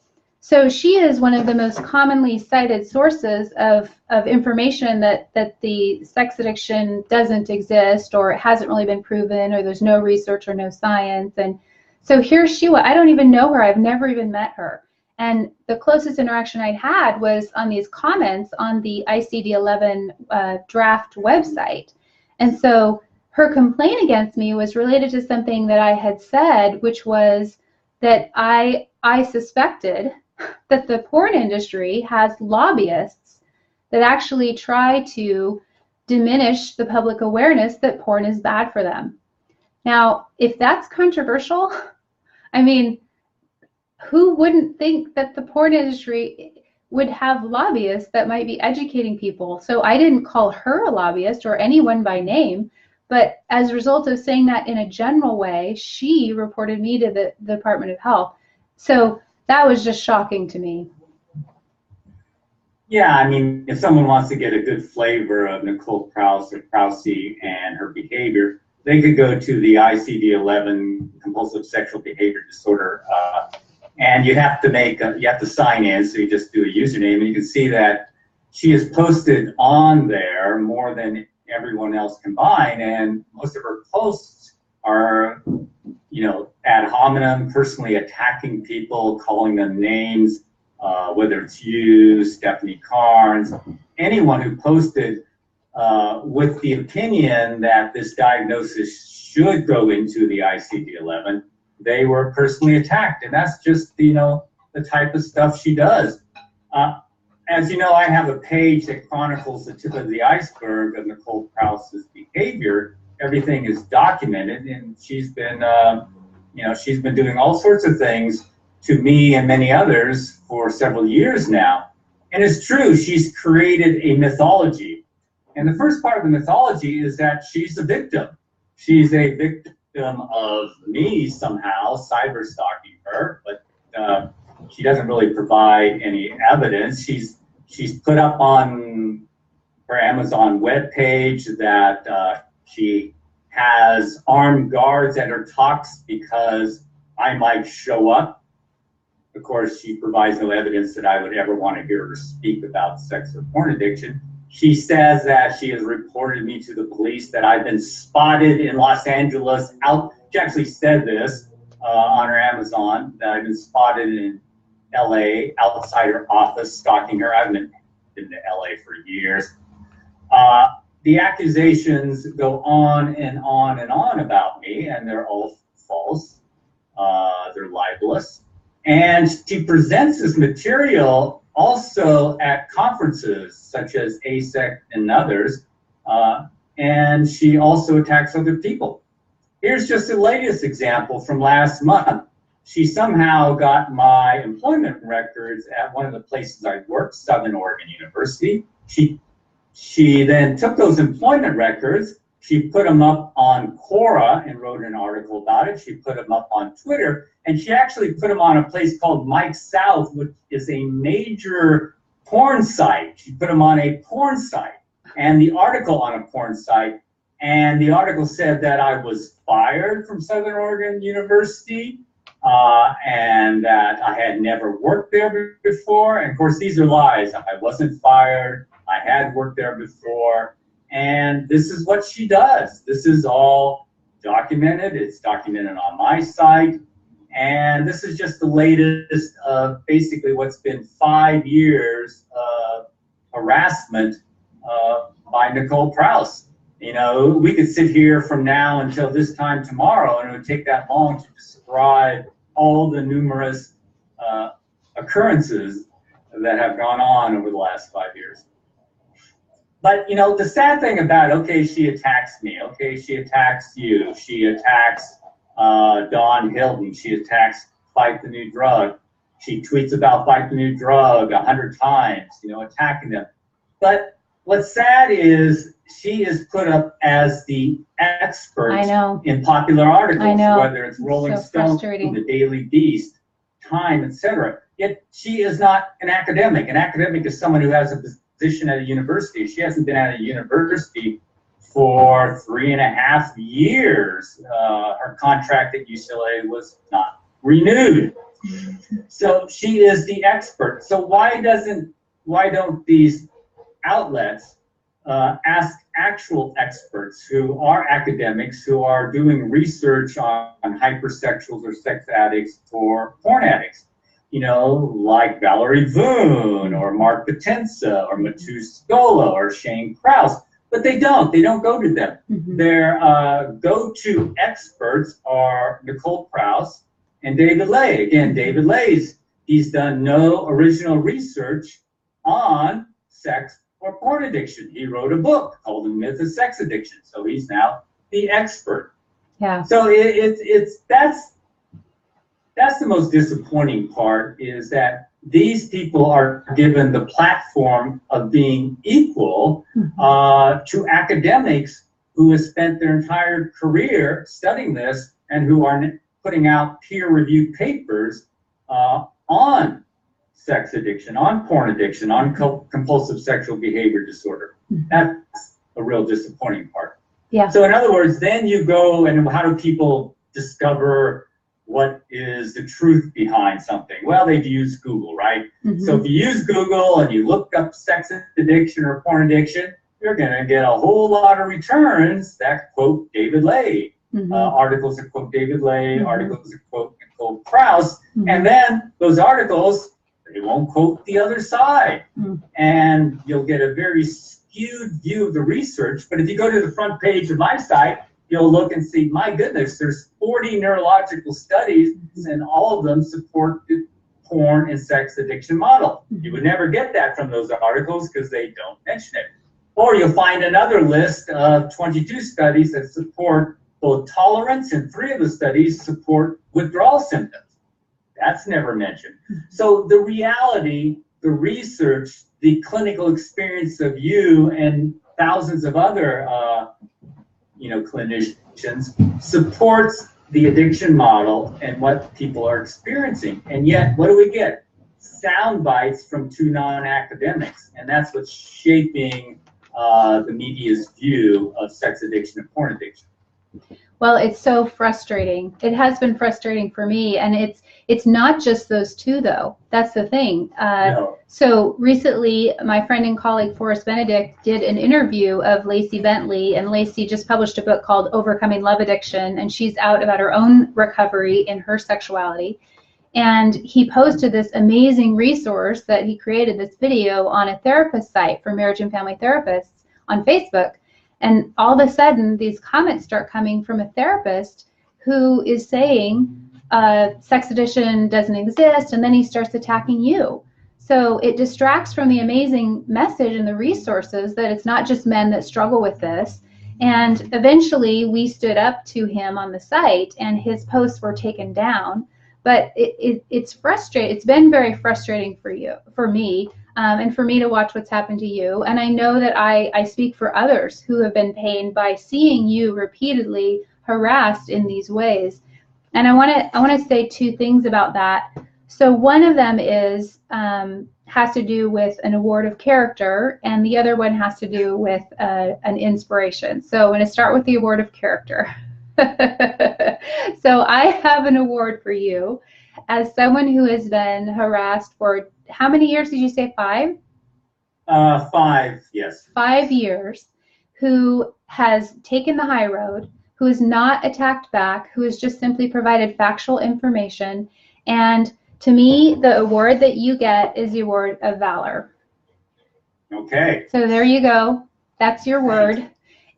Speaker 1: So she is one of the most commonly cited sources of information that the sex addiction doesn't exist, or it hasn't really been proven, or there's no research or no science. And so here she was. I don't even know her. I've never even met her. And the closest interaction I'd had was on these comments on the ICD-11 draft website. And so her complaint against me was related to something that I had said, which was that I suspected that the porn industry has lobbyists that actually try to diminish the public awareness that porn is bad for them. Now, if that's controversial, I mean, who wouldn't think that the porn industry would have lobbyists that might be educating people? So I didn't call her a lobbyist or anyone by name, but as a result of saying that in a general way, she reported me to the Department of Health. So that was just shocking to me.
Speaker 2: Yeah, I mean, if someone wants to get a good flavor of Nicole Prause and her behavior, they could go to the ICD-11 compulsive sexual behavior disorder, and you have to sign in. So you just do a username, and you can see that she has posted on there more than everyone else combined, and most of her posts are, you know, ad hominem, personally attacking people, calling them names, whether it's you, Stephanie Carnes, anyone who posted with the opinion that this diagnosis should go into the ICD-11, they were personally attacked. And that's just, you know, the type of stuff she does. As you know, I have a page that chronicles the tip of the iceberg of Nicole Prause's behavior. Everything is documented, and she's been, you know, she's been doing all sorts of things to me and many others for several years now. And it's true, she's created a mythology. And the first part of the mythology is that she's a victim. She's a victim of me somehow cyber stalking her, but she doesn't really provide any evidence. She's put up on her Amazon webpage that she has armed guards at her talks because I might show up. Of course, she provides no evidence that I would ever want to hear her speak about sex or porn addiction. She says that she has reported me to the police, that I've been spotted in Los Angeles. She actually said this on her Amazon, that I've been spotted in LA outside her office stalking her. I've been to LA for years. The accusations go on and on and on about me, and they're all false. They're libelous. And she presents this material also at conferences such as ASEC and others, and she also attacks other people. Here's just the latest example from last month. She somehow got my employment records at one of the places I worked, Southern Oregon University. She then took those employment records, she put them up on Quora and wrote an article about it. She put them up on Twitter, and she actually put them on a place called Mike South, which is a major porn site. She put them on a porn site and the article on a porn site. And the article said that I was fired from Southern Oregon University and that I had never worked there before. And of course, these are lies. I wasn't fired. I had worked there before. And this is what she does. This is all documented. It's documented on my site. And this is just the latest of basically what's been 5 years of harassment by Nicole Prause. You know, we could sit here from now until this time tomorrow, and it would take that long to describe all the numerous occurrences that have gone on over the last 5 years. But, you know, the sad thing about, okay, she attacks me, okay, she attacks you, she attacks Don Hilton, she attacks Fight the New Drug, she tweets about Fight the New Drug 100 times, you know, attacking them. But what's sad is she is put up as the expert in popular articles, whether it's Rolling Stone, the Daily Beast, Time, etc. Yet she is not an academic. An academic is someone who has a position at a university. She hasn't been at a university for 3.5 years. Her contract at UCLA was not renewed. So she is the expert. So why don't these outlets ask actual experts who are academics, who are doing research on hypersexuals or sex addicts or porn addicts? You know, like Valerie Voon or Mark Potenza or Matu Scola or Shane Krause. But they don't go to them. Their go-to experts are Nicole Krause and David Ley. Again, David Ley's, he's done no original research on sex or porn addiction. He wrote a book called The Myth of Sex Addiction, so he's now the expert. Yeah. So that's the most disappointing part, is that these people are given the platform of being equal to academics who have spent their entire career studying this and who are putting out peer-reviewed papers on sex addiction, on porn addiction, on compulsive sexual behavior disorder. That's a real disappointing part. Yeah. So in other words, then you go and how do people discover what is the truth behind something? Well, they use Google, right? So if you use Google and you look up sex addiction or porn addiction, you're going to get a whole lot of returns that quote David Ley, articles that quote David Ley, articles that quote Nicole Krause, and then those articles, they won't quote the other side. And you'll get a very skewed view of the research. But if you go to the front page of my site, you'll look and see, my goodness, there's 40 neurological studies, and all of them support the porn and sex addiction model. You would never get that from those articles because they don't mention it. Or you'll find another list of 22 studies that support both tolerance, and 3 of the studies support withdrawal symptoms. That's never mentioned. So the reality, the research, the clinical experience of you and thousands of other clinicians supports the addiction model and what people are experiencing. And yet, what do we get? Sound bites from 2 non-academics. And that's what's shaping the media's view of sex addiction and porn addiction.
Speaker 1: Well, it's so frustrating. It has been frustrating for me, and it's not just those 2, though. That's the thing. No. So recently, my friend and colleague Forrest Benedict did an interview of Lacey Bentley, and Lacey just published a book called Overcoming Love Addiction, and she's out about her own recovery in her sexuality. And he posted this amazing resource that he created, this video on a therapist site for marriage and family therapists on Facebook. And all of a sudden, these comments start coming from a therapist who is saying sex addiction doesn't exist, and then he starts attacking you. So it distracts from the amazing message and the resources that it's not just men that struggle with this. And eventually, we stood up to him on the site, and his posts were taken down. But it's frustrating. It's been very frustrating for me. And for me to watch what's happened to you. And I know that I speak for others who have been pained by seeing you repeatedly harassed in these ways. And I want to say 2 things about that. So one of them has to do with an award of character, and the other one has to do with an inspiration. So I'm going to start with the award of character. So I have an award for you as someone who has been harassed for, how many years did you say? 5?
Speaker 2: 5, yes.
Speaker 1: 5 years, who has taken the high road, who has not attacked back, who has just simply provided factual information. And to me, the award that you get is the award of valor.
Speaker 2: Okay.
Speaker 1: So there you go. That's your word.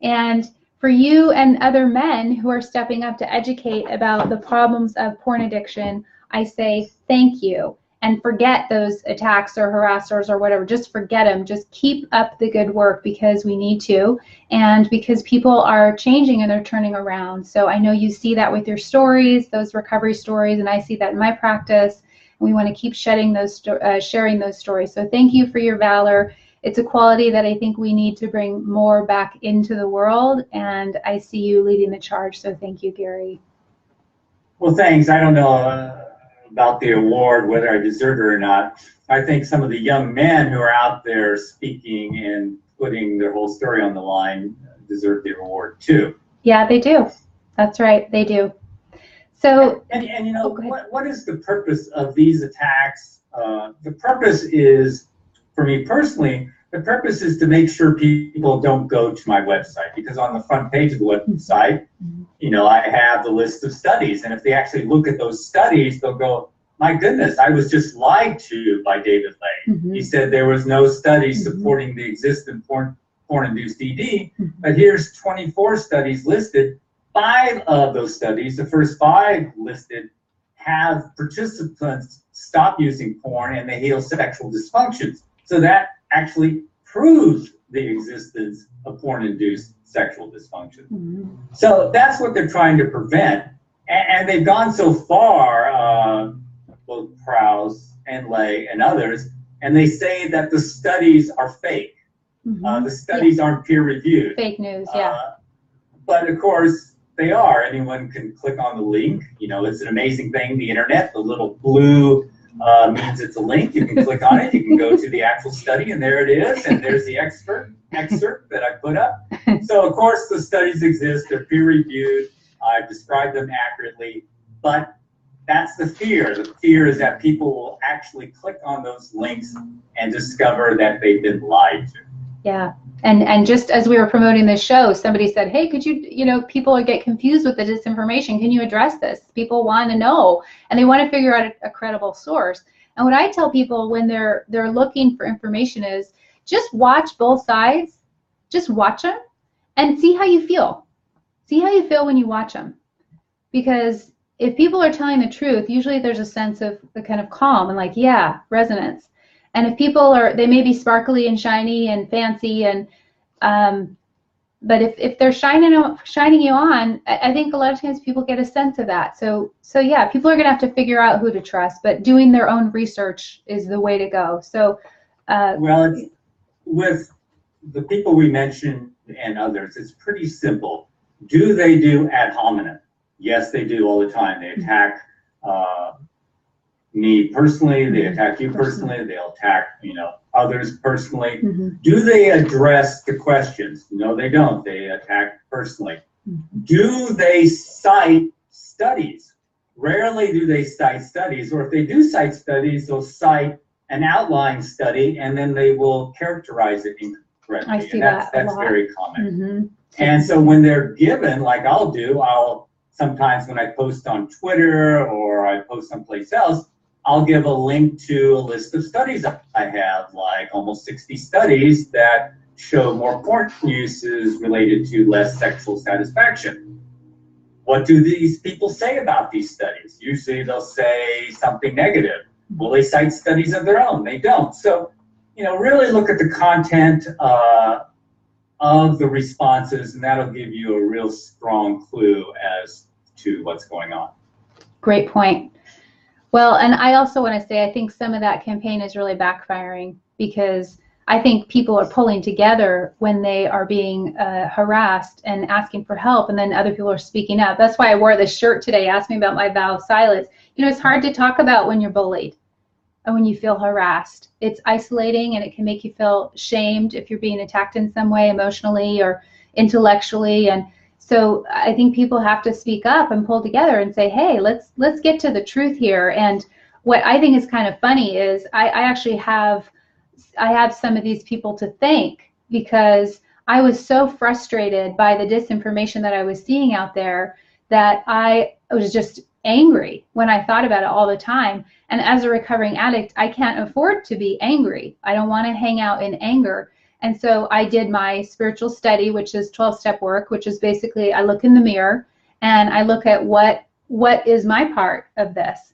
Speaker 1: And for you and other men who are stepping up to educate about the problems of porn addiction, I say thank you. And forget those attacks or harassers or whatever. Just forget them. Just keep up the good work, because we need to, and because people are changing and they're turning around. So I know you see that with your stories, those recovery stories, and I see that in my practice. And we want to keep sharing those stories. So thank you for your valor. It's a quality that I think we need to bring more back into the world, and I see you leading the charge. So thank you, Gary.
Speaker 2: Well, thanks. I don't know about the award, whether I deserve it or not. I think some of the young men who are out there speaking and putting their whole story on the line deserve the award too.
Speaker 1: Yeah, they do. That's right, they do. So,
Speaker 2: and you know, what is the purpose of these attacks? The purpose is, for me personally, the purpose is to make sure people don't go to my website, because on the front page of the website, you know, I have the list of studies, and if they actually look at those studies, they'll go, my goodness, I was just lied to by David Lay. He said there was no study supporting the existing porn-induced ED, but here's 24 studies listed. 5 of those studies, the first 5 listed, have participants stop using porn and they heal sexual dysfunctions. So that actually proves the existence of porn-induced sexual dysfunction. So that's what they're trying to prevent. And they've gone so far, both Prowse and Lay and others, and they say that the studies are fake. The studies aren't peer-reviewed.
Speaker 1: Fake news, yeah.
Speaker 2: But of course, they are. Anyone can click on the link. You know, it's an amazing thing, the internet. The little blue means it's a link. You can click on it. You can go to the actual study, and there it is. And there's the excerpt that I put up. So, of course, the studies exist. They're peer-reviewed. I've described them accurately. But that's the fear. The fear is that people will actually click on those links and discover that they've been lied to.
Speaker 1: Yeah. And just as we were promoting this show, somebody said, hey, could you know, people get confused with the disinformation. Can you address this? People want to know, and they want to figure out a credible source. And what I tell people when they're looking for information is just watch both sides. Just watch them and see how you feel. See how you feel when you watch them. Because if people are telling the truth, usually there's a sense of the kind of calm and like, yeah, resonance. And if people they may be sparkly and shiny and fancy, and but if they're shining you on, I think a lot of times people get a sense of that. So yeah, people are gonna have to figure out who to trust, but doing their own research is the way to go. So
Speaker 2: well, with the people we mentioned and others, it's pretty simple. Do they do ad hominem? Yes, they do all the time. They attack me personally, they attack you personally, they'll attack, you know, others personally. Do they address the questions? No, they don't. They attack personally. Do they cite studies? Rarely do they cite studies, or if they do cite studies, they'll cite an outlying study and then they will characterize it incorrectly.
Speaker 1: I see that's
Speaker 2: very common. And so when they're given, like I'll sometimes when I post on Twitter or I post someplace else, I'll give a link to a list of studies I have, like almost 60 studies that show more porn use is related to less sexual satisfaction. What do these people say about these studies? Usually they'll say something negative. Will they cite studies of their own? They don't. So, you know, really look at the content of the responses, and that'll give you a real strong clue as to what's going on.
Speaker 1: Great point. Well, and I also want to say I think some of that campaign is really backfiring, because I think people are pulling together when they are being harassed and asking for help, and then other people are speaking up. That's why I wore this shirt today. Ask me about my vow of silence. You know, it's hard to talk about when you're bullied and when you feel harassed. It's isolating, and it can make you feel shamed if you're being attacked in some way, emotionally or intellectually. And so I think people have to speak up and pull together and say, hey, let's get to the truth here. And what I think is kind of funny is I actually have some of these people to thank, because I was so frustrated by the disinformation that I was seeing out there that I was just angry when I thought about it all the time. And as a recovering addict, I can't afford to be angry. I don't want to hang out in anger. And so I did my spiritual study, which is 12-step work, which is basically I look in the mirror and I look at what is my part of this.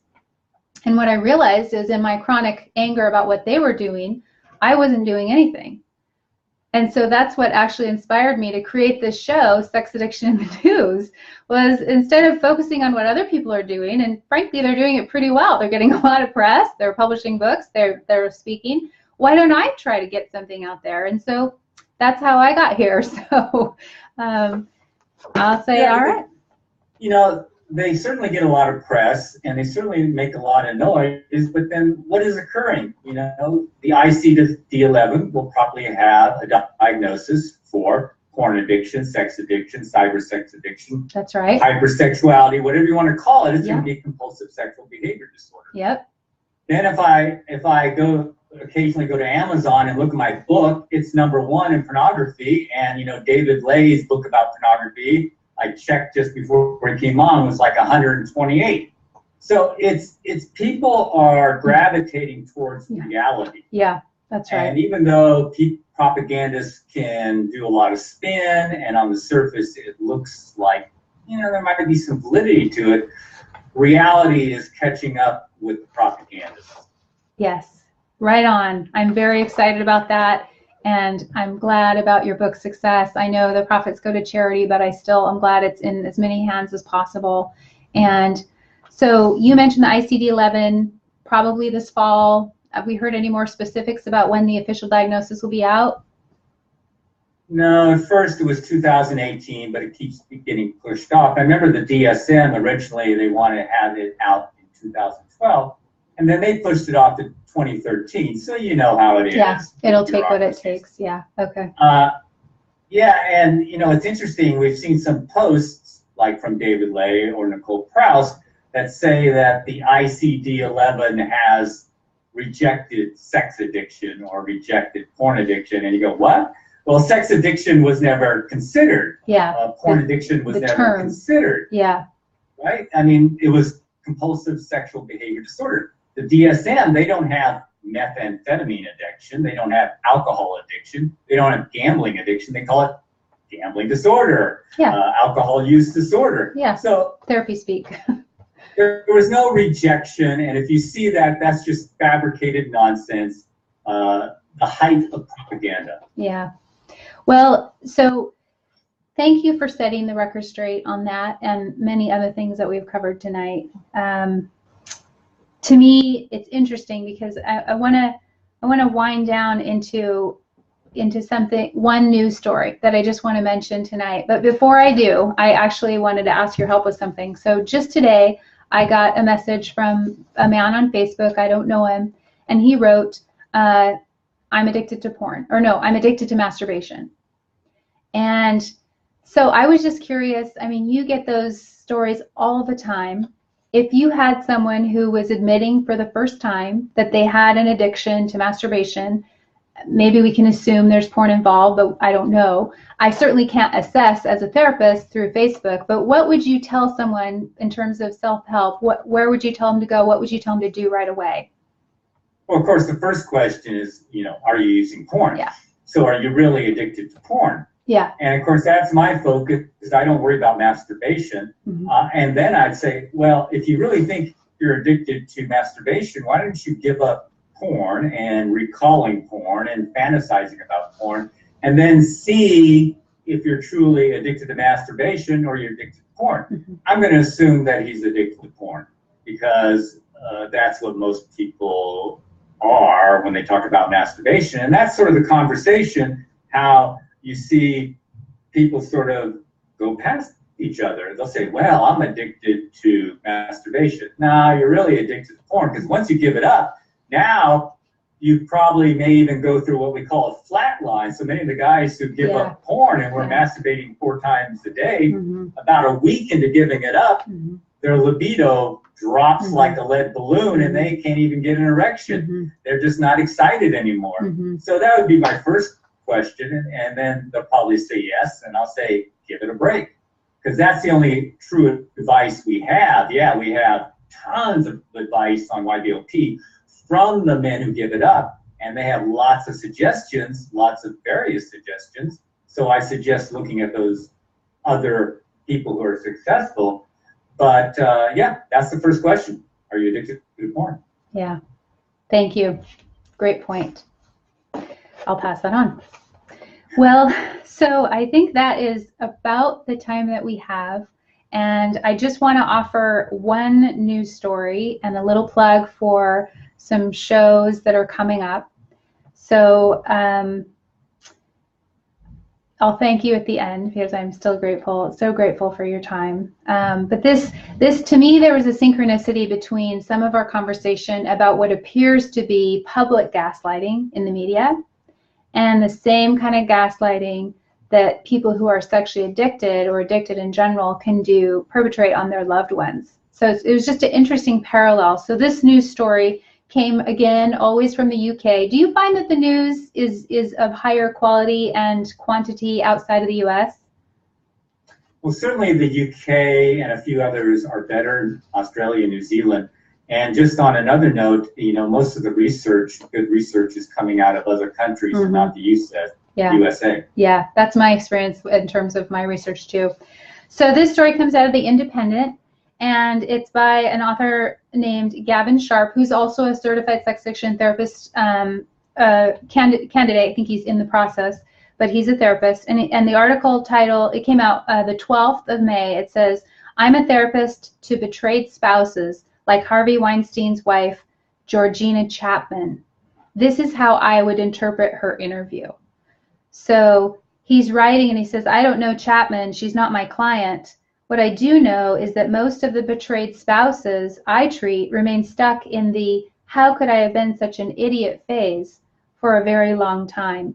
Speaker 1: And what I realized is in my chronic anger about what they were doing, I wasn't doing anything. And so that's what actually inspired me to create this show, Sex Addiction in the News, was instead of focusing on what other people are doing, and frankly, they're doing it pretty well. They're getting a lot of press. They're publishing books. They're speaking. Why don't I try to get something out there? And so that's how I got here. So I'll say, all right.
Speaker 2: You know, they certainly get a lot of press and they certainly make a lot of noise, but then what is occurring? You know, the ICD-11 will probably have a diagnosis for porn addiction, sex addiction, cyber sex addiction.
Speaker 1: That's right.
Speaker 2: Hypersexuality, whatever you want to call it, it's going to be compulsive sexual behavior disorder.
Speaker 1: Yep.
Speaker 2: Then if I occasionally go to Amazon and look at my book, it's #1 in pornography, and you know, David Lay's book about pornography, I checked just before it came on, was like 128. So it's people are gravitating towards reality.
Speaker 1: Yeah, that's right.
Speaker 2: And even though propagandists can do a lot of spin, and on the surface it looks like, you know, there might be some validity to it, reality is catching up with the propagandists.
Speaker 1: Yes, right on. I'm very excited about that. And I'm glad about your book's success. I know the profits go to charity, but I'm glad it's in as many hands as possible. And so you mentioned the ICD-11 probably this fall. Have we heard any more specifics about when the official diagnosis will be out?
Speaker 2: No, at first it was 2018, but it keeps getting pushed off. I remember the DSM, originally they wanted to have it out in 2012, and then they pushed it off to 2013, so you know how it is.
Speaker 1: Yeah, it'll take what it takes. Yeah, okay.
Speaker 2: Yeah, and you know, it's interesting, we've seen some posts like from David Lay or Nicole Prouse that say that the ICD-11 has rejected sex addiction or rejected porn addiction, and you go, what? Well, sex addiction was never considered.
Speaker 1: Yeah.
Speaker 2: Porn addiction was never considered.
Speaker 1: Yeah.
Speaker 2: Right? I mean, it was compulsive sexual behavior disorder. The DSM, they don't have methamphetamine addiction. They don't have alcohol addiction. They don't have gambling addiction. They call it gambling disorder.
Speaker 1: Yeah.
Speaker 2: Alcohol use disorder.
Speaker 1: Yeah.
Speaker 2: So
Speaker 1: therapy speak.
Speaker 2: There was no rejection, and if you see that, that's just fabricated nonsense. The height of propaganda.
Speaker 1: Yeah. Well, so thank you for setting the record straight on that and many other things that we've covered tonight. To me, it's interesting because I want to wind down into one news story that I just want to mention tonight. But before I do, I actually wanted to ask your help with something. So just today, I got a message from a man on Facebook. I don't know him, and he wrote, "I'm addicted to porn," or no, "I'm addicted to masturbation." And so I was just curious. I mean, you get those stories all the time. If you had someone who was admitting for the first time that they had an addiction to masturbation, maybe we can assume there's porn involved, but I don't know. I certainly can't assess as a therapist through Facebook, but what would you tell someone in terms of self-help? Where would you tell them to go? What would you tell them to do right away?
Speaker 2: Well, of course, the first question is, you know, are you using porn?
Speaker 1: Yeah.
Speaker 2: So are you really addicted to porn?
Speaker 1: Yeah.
Speaker 2: And of course, that's my focus, because I don't worry about masturbation.
Speaker 1: Mm-hmm.
Speaker 2: And then I'd say, well, if you really think you're addicted to masturbation, why don't you give up porn and recalling porn and fantasizing about porn, and then see if you're truly addicted to masturbation or you're addicted to porn. Mm-hmm. I'm going to assume that he's addicted to porn, because that's what most people are when they talk about masturbation. And that's sort of the conversation, how you see people sort of go past each other. They'll say, well, I'm addicted to masturbation. No, you're really addicted to porn, because once you give it up, now you probably may even go through what we call a flat line. So many of the guys who give up porn and were masturbating 4 times a day, about a week into giving it up, their libido drops like a lead balloon, and they can't even get an erection. They're just not excited anymore. So that would be my first question, and then they'll probably say yes, and I'll say, give it a break, because that's the only true advice we have. Yeah, we have tons of advice on YBOP from the men who give it up, and they have lots of suggestions, lots of various suggestions. So I suggest looking at those other people who are successful. But yeah, that's the first question. Are you addicted to porn?
Speaker 1: Yeah. Thank you. Great point. I'll pass that on. Well, so I think that is about the time that we have. And I just want to offer one news story and a little plug for some shows that are coming up. So I'll thank you at the end because I'm still grateful, so grateful for your time. But this to me, there was a synchronicity between some of our conversation about what appears to be public gaslighting in the media and the same kind of gaslighting that people who are sexually addicted or addicted in general can perpetrate on their loved ones. So it was just an interesting parallel. So this news story came again always from the UK. Do you find that the news is of higher quality and quantity outside of the US?
Speaker 2: Well, certainly the UK and a few others are better, Australia, New Zealand. And just on another note, most of the good research is coming out of other countries and not the USA.
Speaker 1: Yeah, that's my experience in terms of my research too. So this story comes out of The Independent, and it's by an author named Gavin Sharp, who's also a certified sex addiction therapist candidate. I think he's in the process, but he's a therapist. And the article title, it came out the 12th of May. It says, "I'm a therapist to betrayed spouses like Harvey Weinstein's wife, Georgina Chapman. This is how I would interpret her interview." So he's writing and he says, "I don't know Chapman. She's not my client. What I do know is that most of the betrayed spouses I treat remain stuck in the 'how could I have been such an idiot' phase for a very long time.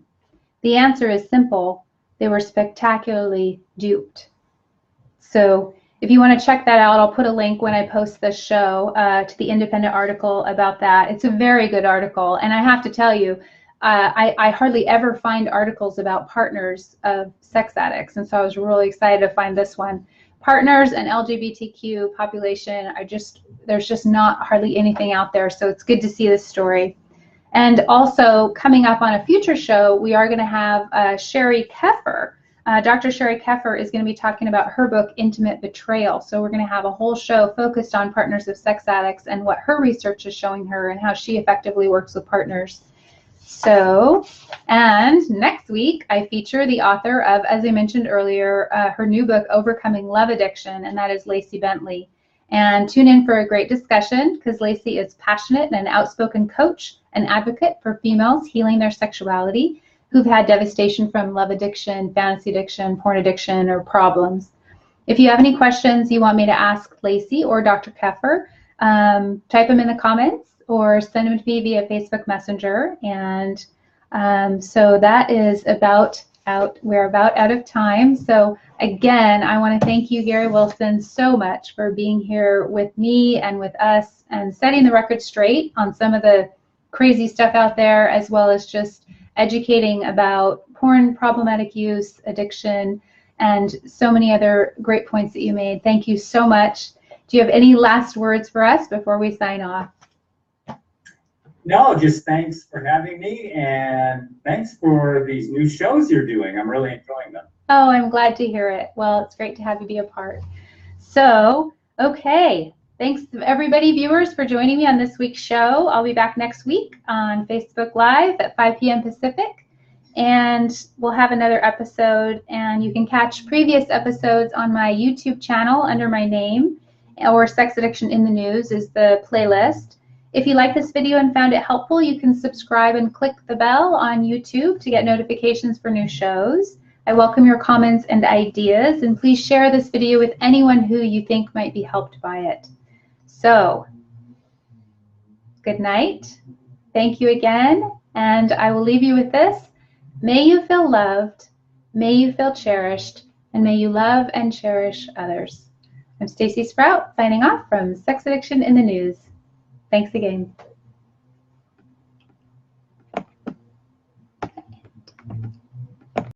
Speaker 1: The answer is simple. They were spectacularly duped." So if you want to check that out, I'll put a link when I post this show to the Independent article about that. It's a very good article. And I have to tell you, I hardly ever find articles about partners of sex addicts. And so I was really excited to find this one. Partners and LGBTQ population there's just not hardly anything out there. So it's good to see this story. And also coming up on a future show, we are going to have Sherry Keffer. Dr. Sherry Keffer is going to be talking about her book, Intimate Betrayal. So we're going to have a whole show focused on partners of sex addicts and what her research is showing her and how she effectively works with partners. So, and next week, I feature the author of, as I mentioned earlier, her new book, Overcoming Love Addiction, and that is Lacey Bentley. And tune in for a great discussion because Lacey is passionate and an outspoken coach and advocate for females healing their sexuality who've had devastation from love addiction, fantasy addiction, porn addiction, or problems. If you have any questions you want me to ask Lacey or Dr. Keffer, type them in the comments or send them to me via Facebook Messenger. And so that is we're about out of time. So again, I want to thank you, Gary Wilson, so much for being here with me and with us and setting the record straight on some of the crazy stuff out there, as well as just educating about porn, problematic use, addiction, and so many other great points that you made. Thank you so much. Do you have any last words for us before we sign off?
Speaker 2: No, just thanks for having me, and thanks for these new shows you're doing. I'm really enjoying them.
Speaker 1: Oh, I'm glad to hear it. Well, it's great to have you be a part. So, okay. Thanks everybody, viewers, for joining me on this week's show. I'll be back next week on Facebook Live at 5 p.m. Pacific, and we'll have another episode, and you can catch previous episodes on my YouTube channel under my name, or Sex Addiction in the News is the playlist. If you like this video and found it helpful, you can subscribe and click the bell on YouTube to get notifications for new shows. I welcome your comments and ideas, and please share this video with anyone who you think might be helped by it. So, good night. Thank you again, and I will leave you with this. May you feel loved, may you feel cherished, and may you love and cherish others. I'm Stacy Sprout, signing off from Sex Addiction in the News. Thanks again.